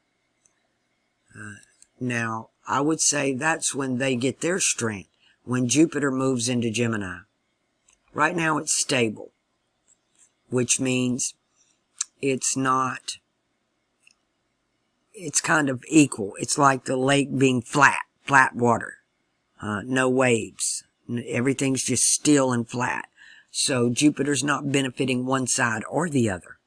Now, I would say that's when they get their strength, when Jupiter moves into Gemini. Right now it's stable, which means it's kind of equal. It's like the lake being flat water, no waves. Everything's just still and flat. So Jupiter's not benefiting one side or the other.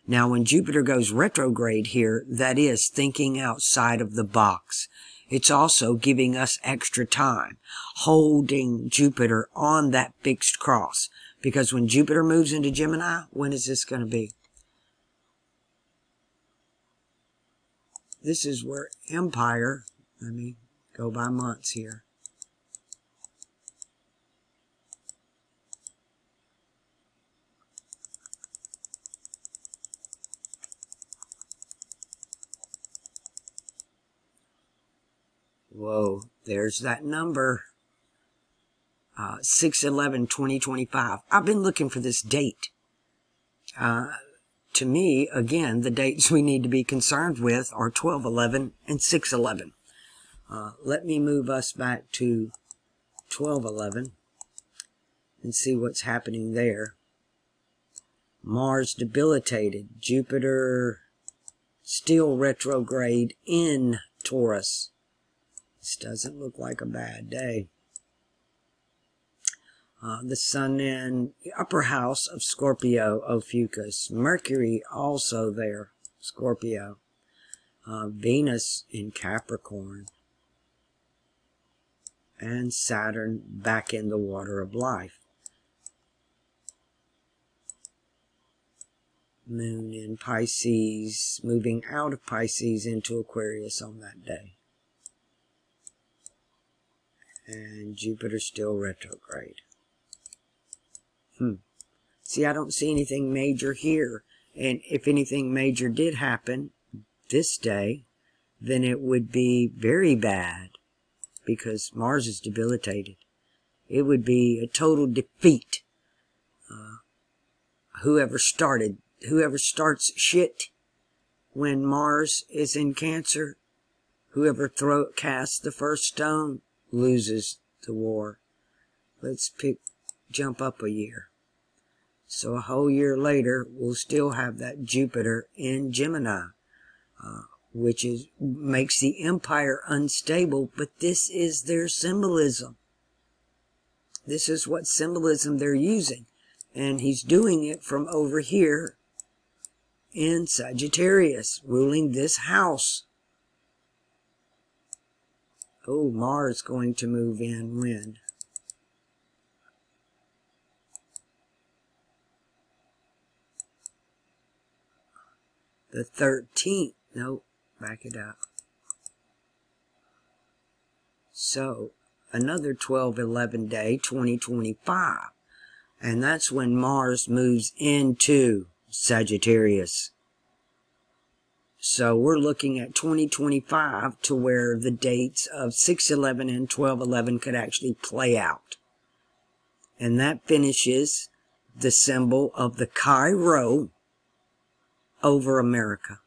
Now, when Jupiter goes retrograde here, that is thinking outside of the box. It's also giving us extra time, holding Jupiter on that fixed cross. Because when Jupiter moves into Gemini, when is this going to be? This is where Empire, let me go by months here. Whoa, there's that number. 6/11/2025. I've been looking for this date. To me, again, the dates we need to be concerned with are 12/11 and 6/11. Let me move us back to 12/11 and see what's happening there. Mars debilitated. Jupiter still retrograde in Taurus. This doesn't look like a bad day. The Sun in the upper house of Scorpio, Ophiuchus. Mercury also there, Scorpio. Venus in Capricorn. And Saturn back in the water of life. Moon in Pisces, moving out of Pisces into Aquarius on that day. And Jupiter still retrograde. See, I don't see anything major here. And if anything major did happen this day, then it would be very bad because Mars is debilitated. It would be a total defeat. Whoever starts shit when Mars is in Cancer, whoever casts the first stone loses the war. Let's jump up a year. So a whole year later, we'll still have that Jupiter in Gemini, which makes the empire unstable, but this is their symbolism. This is what symbolism they're using. And he's doing it from over here in Sagittarius, ruling this house. Oh, Mars going to move in when? The 13th. Nope, back it up. So, another 12/11 day, 2025. And that's when Mars moves into Sagittarius. So we're looking at 2025 to where the dates of 6/11 and 12/11 could actually play out. And that finishes the symbol of the Chi-Rho over America.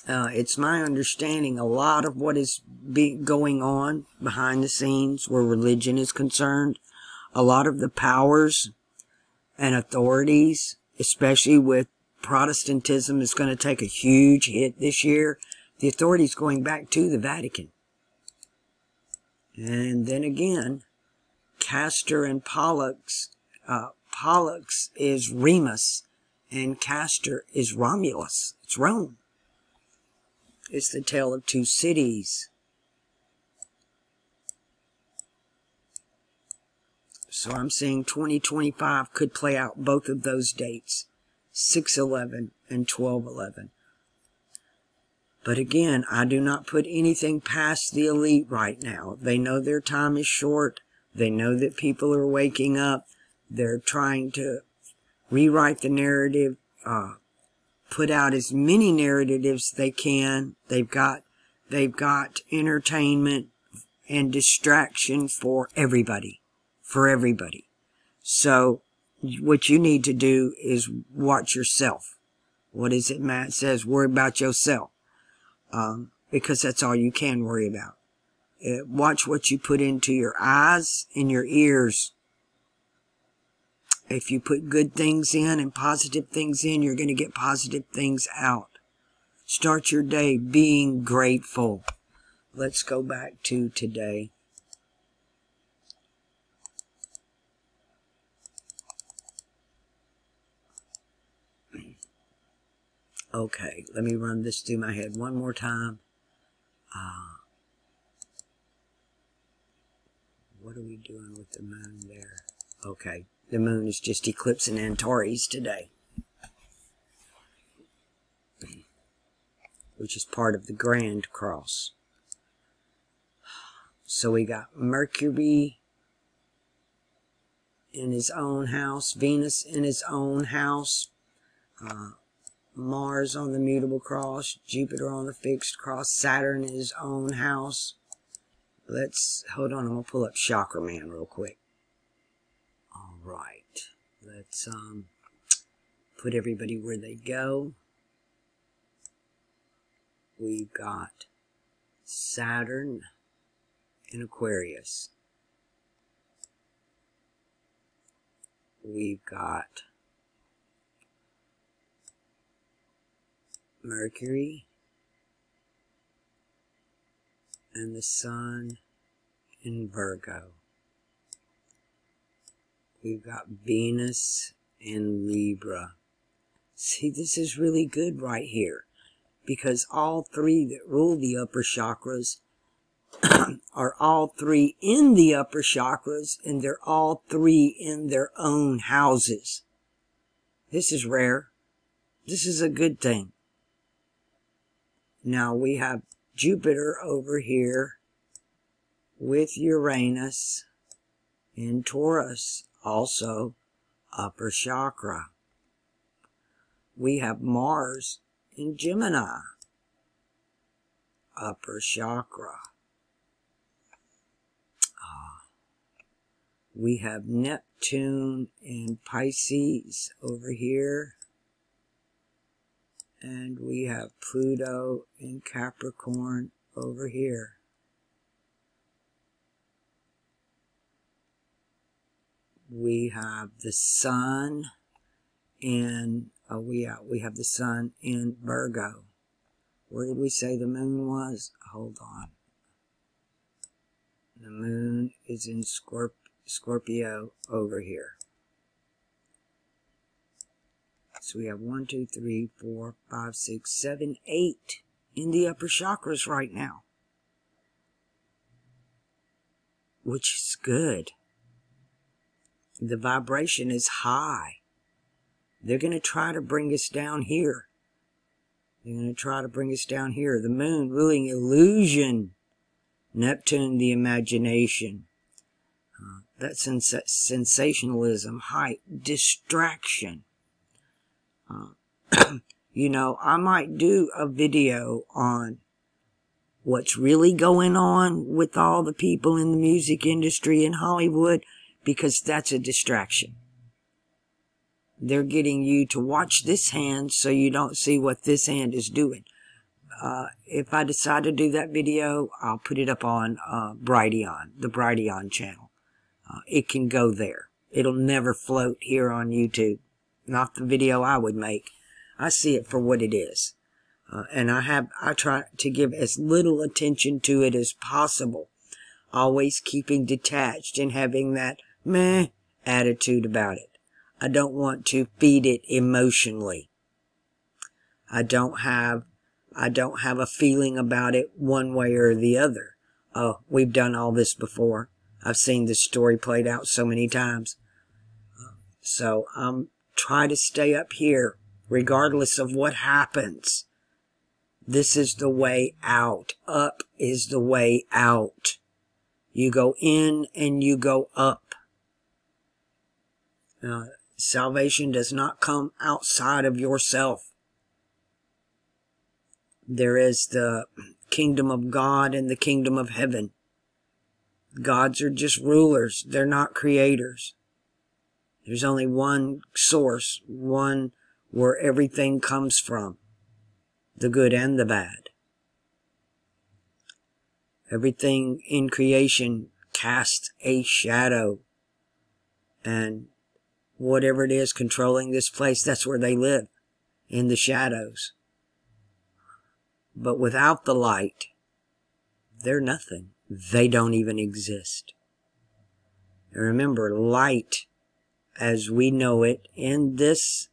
It's my understanding a lot of what is going on behind the scenes where religion is concerned, a lot of the powers and authorities, especially with Protestantism, is going to take a huge hit this year. The authorities going back to the Vatican. And then again, Castor and Pollux. Pollux is Remus, And Castor is Romulus. It's Rome. It's the tale of two cities. So I'm saying 2025 could play out both of those dates, 6/11 and 12/11. But again, I do not put anything past the elite right now. They know their time is short. They know that people are waking up. They're trying to rewrite the narrative, put out as many narratives they can. They've got entertainment and distraction for everybody. So what you need to do is watch yourself. What is it Matt says? Worry about yourself. Because that's all you can worry about. Watch what you put into your eyes and your ears. If you put good things in and positive things in, you're going to get positive things out. Start your day being grateful. Let's go back to today. Okay, let me run this through my head one more time. What are we doing with the moon there? Okay, the moon is just eclipsing Antares today, which is part of the Grand Cross. So we got Mercury in his own house, Venus in his own house, Mars on the mutable cross, Jupiter on the fixed cross, Saturn in his own house. Hold on, I'm going to pull up Chakra Man real quick. Alright, let's put everybody where they go. We've got Saturn in Aquarius. We've got Mercury and the Sun in Virgo. We've got Venus in Libra. See, this is really good right here, because all three that rule the upper chakras are all three in the upper chakras, and they're all three in their own houses. This is rare. This is a good thing. Now we have Jupiter over here with Uranus in Taurus, also upper chakra. We have Mars in Gemini, upper chakra. We have Neptune in Pisces over here. And we have Pluto in Capricorn over here. We have the Sun in, we have the Sun in Virgo. Where did we say the Moon was? Hold on. The Moon is in Scorpio over here. So we have 1, 2, 3, 4, 5, 6, 7, 8 in the upper chakras right now, which is good. The vibration is high. They're going to try to bring us down here. They're going to try to bring us down here. The Moon ruling illusion. Neptune, the imagination. That's sensationalism, hype, distraction. You know, I might do a video on what's really going on with all the people in the music industry in Hollywood, because that's a distraction. They're getting you to watch this hand so you don't see what this hand is doing. If I decide to do that video, I'll put it up on Brighteon, the Brighteon channel. It can go there. It'll never float here on YouTube. Not the video I would make. I see it for what it is. And I try to give as little attention to it as possible. Always keeping detached and having that meh attitude about it. I don't want to feed it emotionally. I don't have a feeling about it one way or the other. Oh, we've done all this before. I've seen this story played out so many times. So try to stay up here regardless of what happens. This is the way out. Up is the way out. You go in and you go up. Salvation does not come outside of yourself. There is the kingdom of God and the kingdom of heaven. Gods are just rulers. They're not creators. There's only one source, one where everything comes from, the good and the bad. Everything in creation casts a shadow, and whatever it is controlling this place, that's where they live, in the shadows. But without the light, they're nothing. They don't even exist. And remember, light, as we know it in this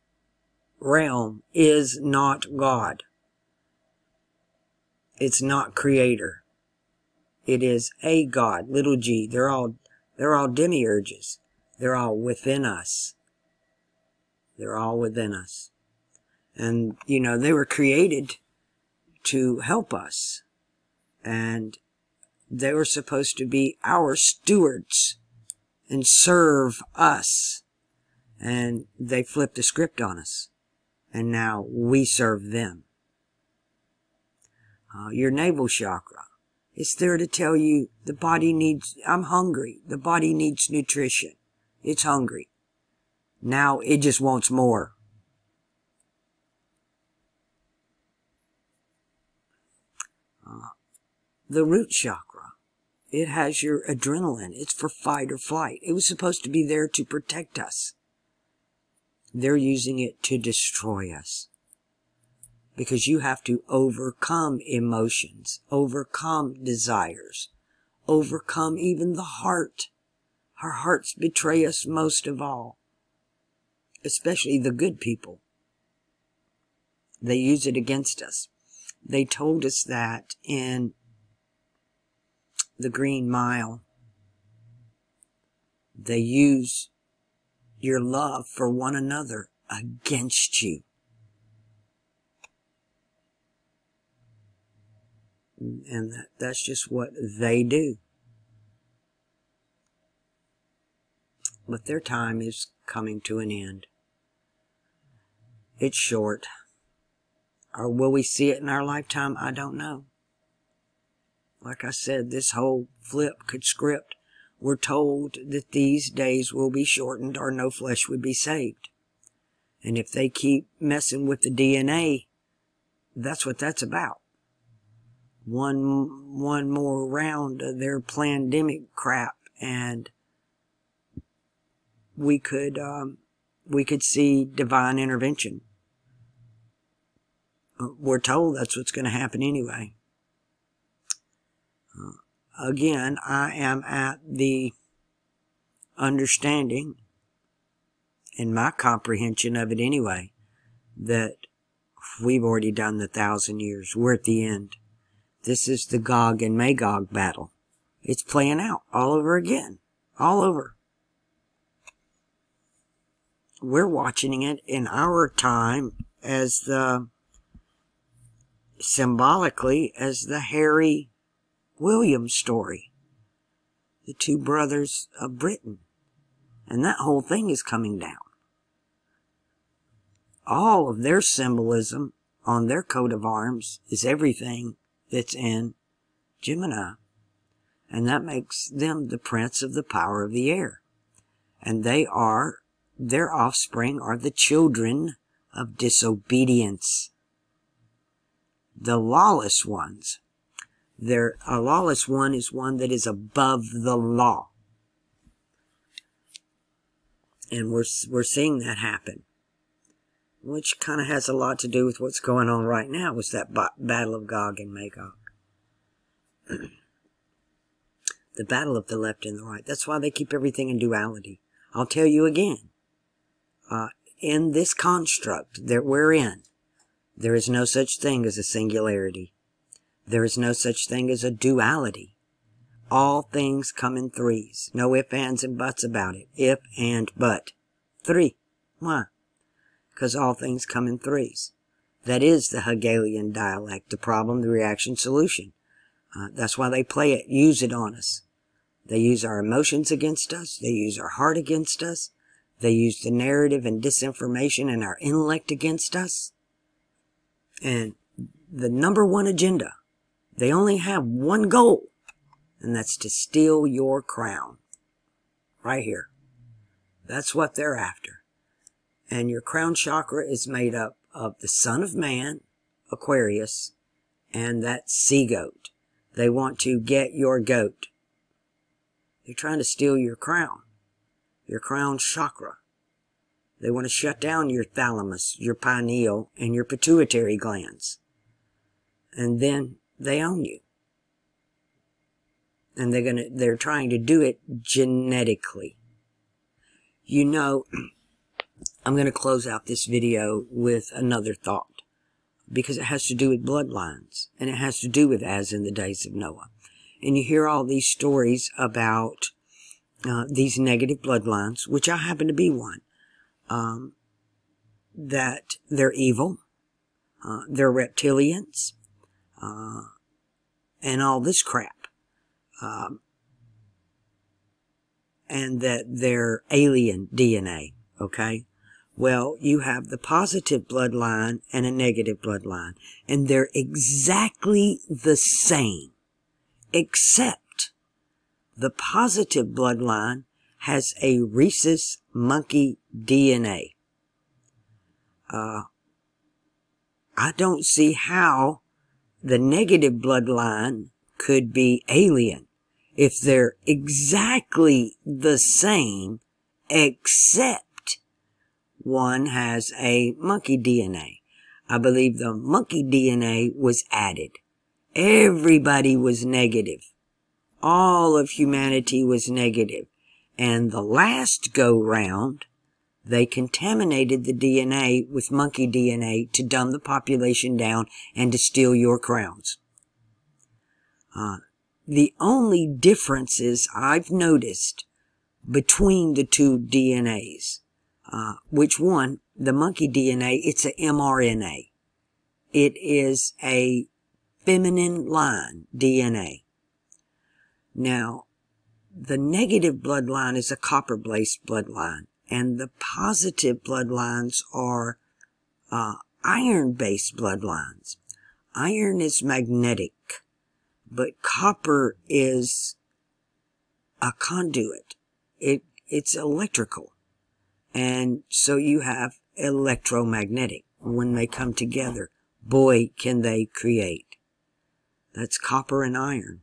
realm, is not God. It's not creator. It is a God, little g. They're all demiurges. They're all within us. They're all within us. And, they were created to help us. And they were supposed to be our stewards and serve us. And they flipped the script on us. And now we serve them. Your navel chakra. It's there to tell you the body needs, I'm hungry. The body needs nutrition. It's hungry. Now it just wants more. The root chakra. It has your adrenaline. It's for fight or flight. It was supposed to be there to protect us. They're using it to destroy us. Because you have to overcome emotions, overcome desires, overcome even the heart. Our hearts betray us most of all. Especially the good people. They use it against us. They told us that in the Green Mile. They use your love for one another against you. And that's just what they do. But their time is coming to an end. It's short. Or will we see it in our lifetime? I don't know. Like I said, this whole flip could script. We're told that these days will be shortened or no flesh would be saved. And if they keep messing with the DNA, that's what that's about. One more round of their pandemic crap, and we could see divine intervention. We're told that's what's going to happen anyway. Again, I am at the understanding, in my comprehension of it anyway, that we've already done the 1,000 years. We're at the end. This is the Gog and Magog battle. It's playing out all over again. All over. We're watching it in our time as symbolically as the Harry Williams story. The two brothers of Britain. And that whole thing is coming down. All of their symbolism on their coat of arms is everything that's in Gemini. And that makes them the prince of the power of the air. And their offspring are the children of disobedience. The lawless ones. A lawless one is one that is above the law. And we're seeing that happen. Which kind of has a lot to do with what's going on right now, was that battle of Gog and Magog. The battle of the left and the right. That's why they keep everything in duality. I'll tell you again. In this construct that we're in, there is no such thing as a singularity. There is no such thing as a duality. All things come in threes. No ifs, ands, and buts about it. If, and, but. 3. Why? Because all things come in threes. That is the Hegelian dialect, the problem, the reaction, solution. That's why they play it, use it on us. They use our emotions against us. They use our heart against us. They use the narrative and disinformation and our intellect against us. And the number one agenda, they only have one goal, and that's to steal your crown. Right here. That's what they're after. And your crown chakra is made up of the Son of Man, Aquarius, and that sea goat. They want to get your goat. They're trying to steal your crown chakra. They want to shut down your thalamus, your pineal, and your pituitary glands. And then they own you. And they're trying to do it genetically. You know, I'm going to close out this video with another thought, because it has to do with bloodlines, and it has to do with as in the days of Noah. And you hear all these stories about these negative bloodlines, which I happen to be one, that they're evil, they're reptilians, and all this crap. And that they're alien DNA, okay? Well, you have the positive bloodline and a negative bloodline, and they're exactly the same, except the positive bloodline has a rhesus monkey DNA. I don't see how the negative bloodline could be alien if they're exactly the same, except one has a monkey DNA. I believe the monkey DNA was added. Everybody was negative. All of humanity was negative. And the last go-round, they contaminated the DNA with monkey DNA to dumb the population down and to steal your crowns. The only differences I've noticed between the two DNAs, which one, the monkey DNA, it's a mRNA. It is a feminine line DNA. Now, the negative bloodline is a copper-based bloodline, and the positive bloodlines are iron-based bloodlines. Iron is magnetic, but copper is a conduit. It's electrical. And so you have electromagnetic. When they come together, boy, can they create. That's copper and iron.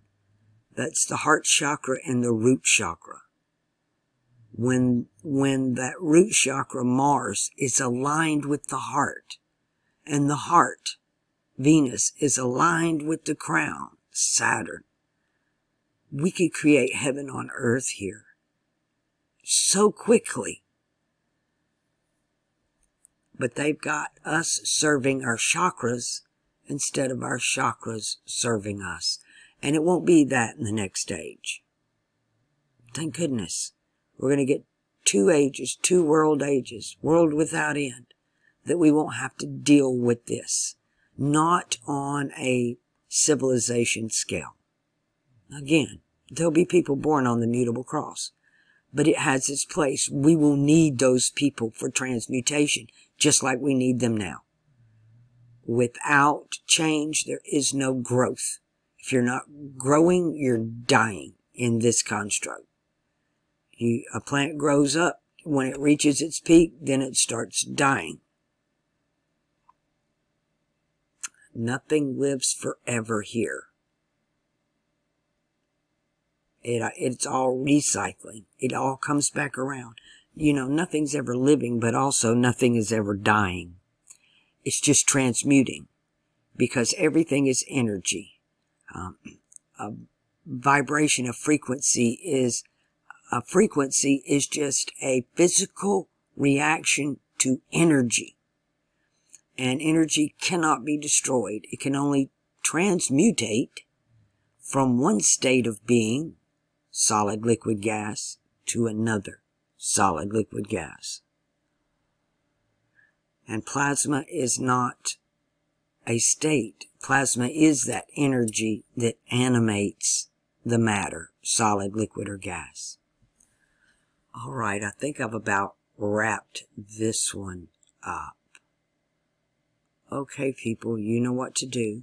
That's the heart chakra and the root chakra. When that root chakra, Mars, is aligned with the heart, and the heart, Venus, is aligned with the crown, Saturn, we could create heaven on earth here so quickly. But they've got us serving our chakras instead of our chakras serving us. And it won't be that in the next age. Thank goodness. We're going to get 2 ages, 2 world ages, world without end, that we won't have to deal with this. Not on a civilization scale. Again, there'll be people born on the mutable cross, but it has its place. We will need those people for transmutation, just like we need them now. Without change, there is no growth. If you're not growing, you're dying in this construct. A plant grows up. When it reaches its peak, then it starts dying. Nothing lives forever here. It's all recycling. It all comes back around. You know, nothing's ever living, but also nothing is ever dying. It's just transmuting, because everything is energy. A vibration, a frequency is just a physical reaction to energy. And energy cannot be destroyed. It can only transmutate from one state of being, solid, liquid, gas, to another, solid, liquid, gas. And plasma is not a state. Plasma is that energy that animates the matter, solid, liquid, or gas. All right, I think I've about wrapped this one up. Okay, people, you know what to do.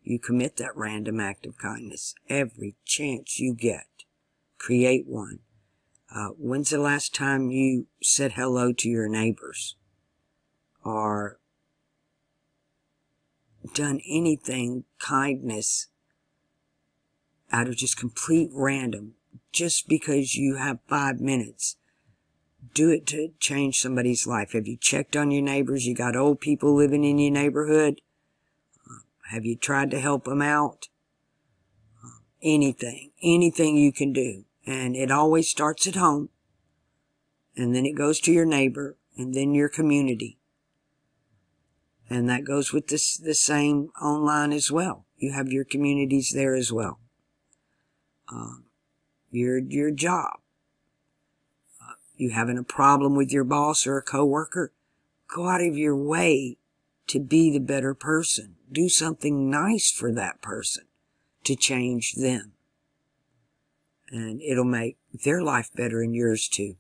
You commit that random act of kindness every chance you get. Create one. When's the last time you said hello to your neighbors? Or done anything, kindness, out of just complete random, just because you have 5 minutes. Do it to change somebody's life. Have you checked on your neighbors? You got old people living in your neighborhood? Have you tried to help them out? Anything you can do. And it always starts at home, and then it goes to your neighbor, and then your community. And that goes with the same online as well. You have your communities there as well. Your job. You having a problem with your boss or a coworker? Go out of your way to be the better person. Do something nice for that person to change them. And it'll make their life better and yours too.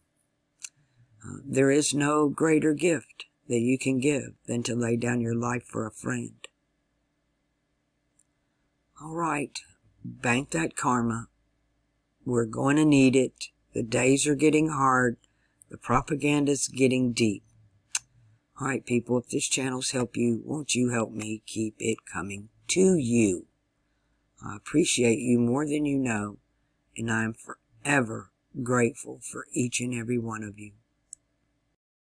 There is no greater gift that you can give than to lay down your life for a friend. All right, bank that karma. We're going to need it. The days are getting hard. The propaganda's getting deep. All right, people, if this channel's helped you, won't you help me keep it coming to you? I appreciate you more than you know, and I am forever grateful for each and every one of you.